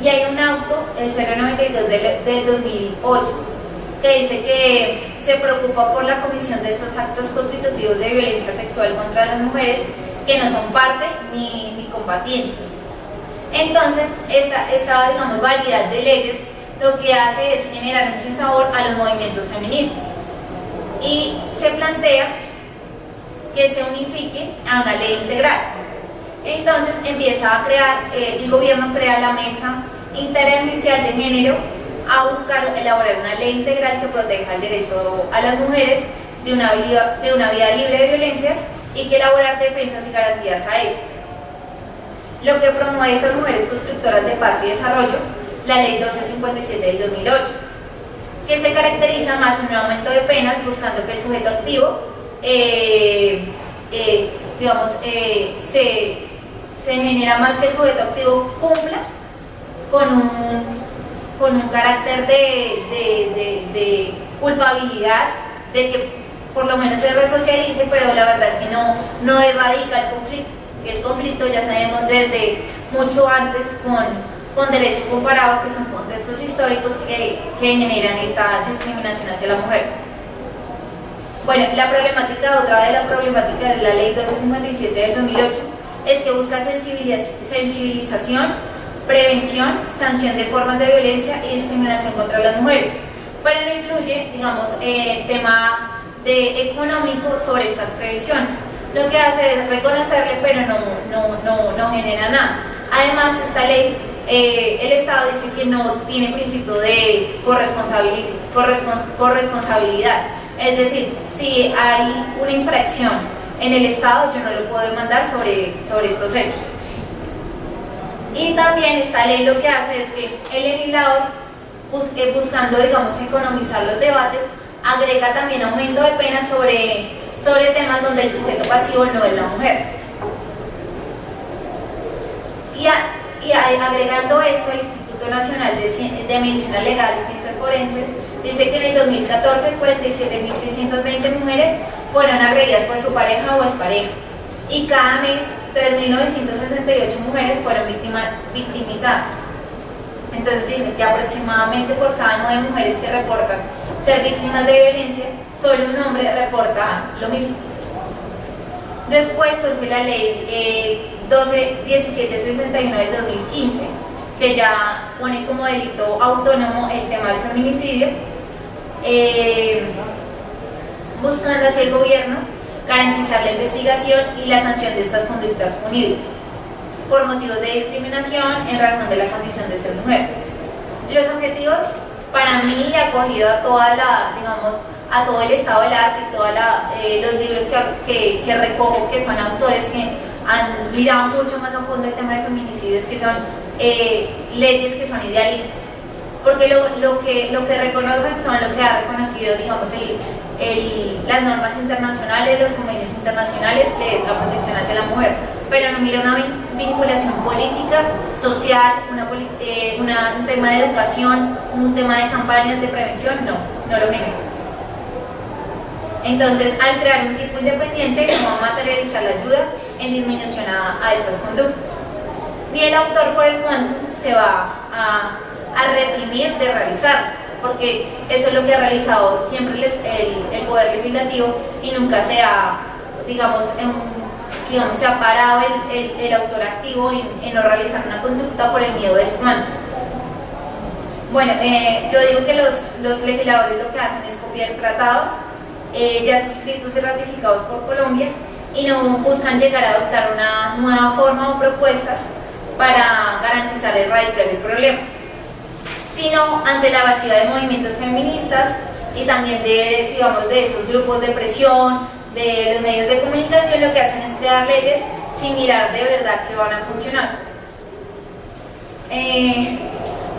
Y hay un auto, el 092 del 2008, que dice que se preocupa por la comisión de estos actos constitutivos de violencia sexual contra las mujeres que no son parte ni combatientes. Entonces, esta digamos, variedad de leyes lo que hace es generar un sinsabor a los movimientos feministas. Y se plantea que se unifique a una ley integral. Entonces empieza a crear, el gobierno crea la Mesa Interagencial de Género a buscar elaborar una ley integral que proteja el derecho a las mujeres de una vida libre de violencias y que elaborar defensas y garantías a ellas. Lo que promueve estas mujeres constructoras de paz y desarrollo, la ley 1257 del 2008, que se caracteriza más en un aumento de penas buscando que el sujeto activo se genera más que el sujeto activo cumpla con un carácter de culpabilidad, de que por lo menos se resocialice, pero la verdad es que no erradica el conflicto, que el conflicto ya sabemos desde mucho antes con derecho comparado, que son contextos históricos que generan esta discriminación hacia la mujer. Bueno, otra de la problemática de la ley 1257 del 2008 es que busca sensibilización, prevención, sanción de formas de violencia y discriminación contra las mujeres, pero no incluye, digamos, tema económico sobre estas prevenciones. Lo que hace es reconocerle, pero no genera nada. Además, esta ley, el Estado dice que no tiene principio de corresponsabilidad. Es decir, si hay una infracción en el Estado, yo no lo puedo demandar sobre estos hechos. Y también esta ley lo que hace es que el legislador, buscando, digamos, economizar los debates, agrega también aumento de penas sobre temas donde el sujeto pasivo no es la mujer. Y agregando esto, el Instituto Nacional de Medicina Legal y Ciencias Forenses Dice que en el 2014 47.620 mujeres fueron agredidas por su pareja o expareja y cada mes 3.968 mujeres fueron victimizadas. Entonces dice que aproximadamente por cada 9 mujeres que reportan ser víctimas de violencia, solo un hombre reporta lo mismo. Después surge la ley 1761 del 2015, que ya pone como delito autónomo el tema del feminicidio, buscando así el gobierno garantizar la investigación y la sanción de estas conductas punibles por motivos de discriminación en razón de la condición de ser mujer. Los objetivos, para mí, acogido a toda la, digamos, a todo el estado del arte y todos los libros que recojo, que son autores que han mirado mucho más a fondo el tema de feminicidios, que son leyes que son idealistas, porque lo que reconocen son lo que ha reconocido, digamos, las normas internacionales, los convenios internacionales, que es la protección hacia la mujer, pero no mira una vinculación política, social, un tema de educación, un tema de campañas de prevención, no lo genera. Entonces, al crear un tipo independiente, no va a materializar la ayuda en disminución a estas conductas. Ni el autor por el cuanto se va a reprimir de realizar, porque eso es lo que ha realizado siempre el Poder Legislativo y nunca se ha, digamos, se ha parado el autor activo en no realizar una conducta por el miedo del cuanto. Bueno, yo digo que los legisladores lo que hacen es copiar tratados ya suscritos y ratificados por Colombia y no buscan llegar a adoptar una nueva forma o propuestas para garantizar erradicar el problema, sino ante la vacía de movimientos feministas y también de esos grupos de presión, de los medios de comunicación, lo que hacen es crear leyes sin mirar de verdad que van a funcionar.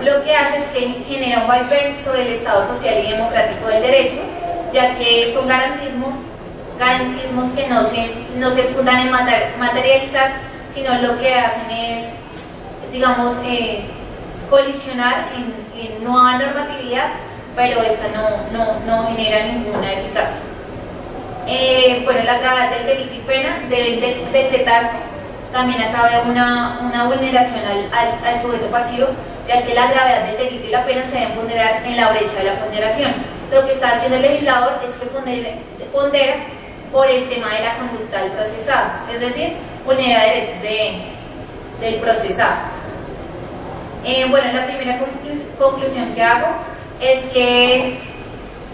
Lo que hace es que genera un vaivén sobre el Estado social y democrático del derecho, ya que son garantismos que no se fundan en materializar, sino lo que hacen es, digamos, colisionar en nueva normatividad, pero esta no genera ninguna eficacia. Bueno, la gravedad del delito y pena deben decretarse. También acá veo una vulneración al sujeto pasivo, ya que la gravedad del delito y la pena se deben ponderar en la brecha de la ponderación. Lo que está haciendo el legislador es que pondera por el tema de la conducta del procesado, es decir, vulnera derechos del procesado. Bueno, la primera conclusión que hago es que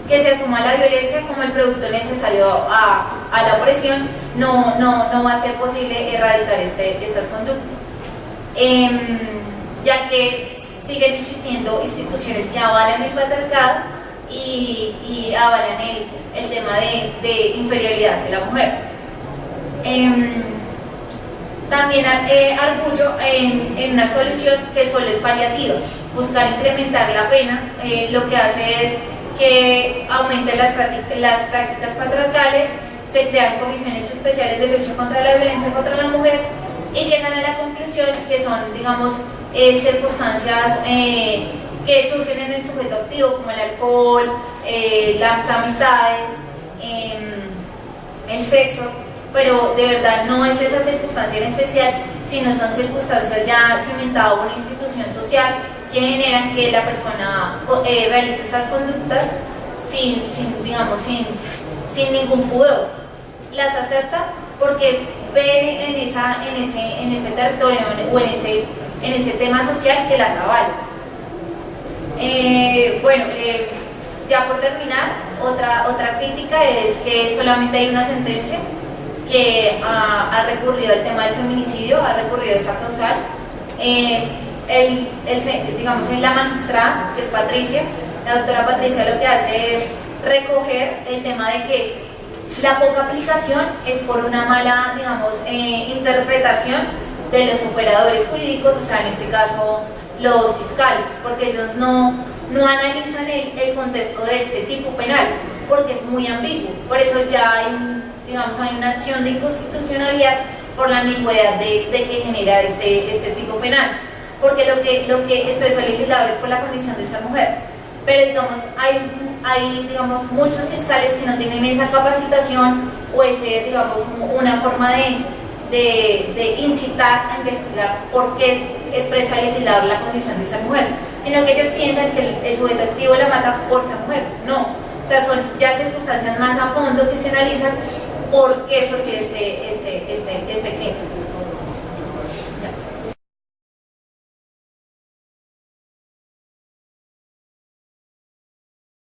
se asuma la violencia como el producto necesario a la opresión, no va a ser posible erradicar estas conductas, ya que siguen existiendo instituciones que avalan el patriarcado y avalan el tema de inferioridad hacia la mujer. También arguyo en una solución que solo es paliativa, buscar incrementar la pena, lo que hace es que aumenten las prácticas patriarcales, se crean comisiones especiales de lucha contra la violencia contra la mujer y llegan a la conclusión que son, digamos, circunstancias que surgen en el sujeto activo, como el alcohol, las amistades, el sexo, pero de verdad no es esa circunstancia en especial, sino son circunstancias ya cimentadas por una institución social que generan que la persona realice estas conductas sin ningún pudor. Las acepta porque ven en ese territorio o en ese tema social que las avala. Ya por terminar, otra crítica es que solamente hay una sentencia que ha recurrido al tema del feminicidio, ha recurrido a esa causal. La magistrada, que es Patricia, la doctora Patricia, lo que hace es recoger el tema de que la poca aplicación es por una mala, interpretación de los operadores jurídicos, o sea, en este caso los fiscales, porque ellos no analizan el contexto de este tipo penal, porque es muy ambiguo. Por eso ya hay una acción de inconstitucionalidad por la ambigüedad de que genera este tipo penal, porque lo que expresó el legislador es por la condición de ser mujer, pero digamos, hay digamos, muchos fiscales que no tienen esa capacitación o ese, digamos, como una forma de incitar a investigar por qué expresa el legislador la condición de ser mujer, sino que ellos piensan que el sujeto activo la mata por ser mujer. No, o sea, son ya circunstancias más a fondo que se analizan por qué surge este crimen.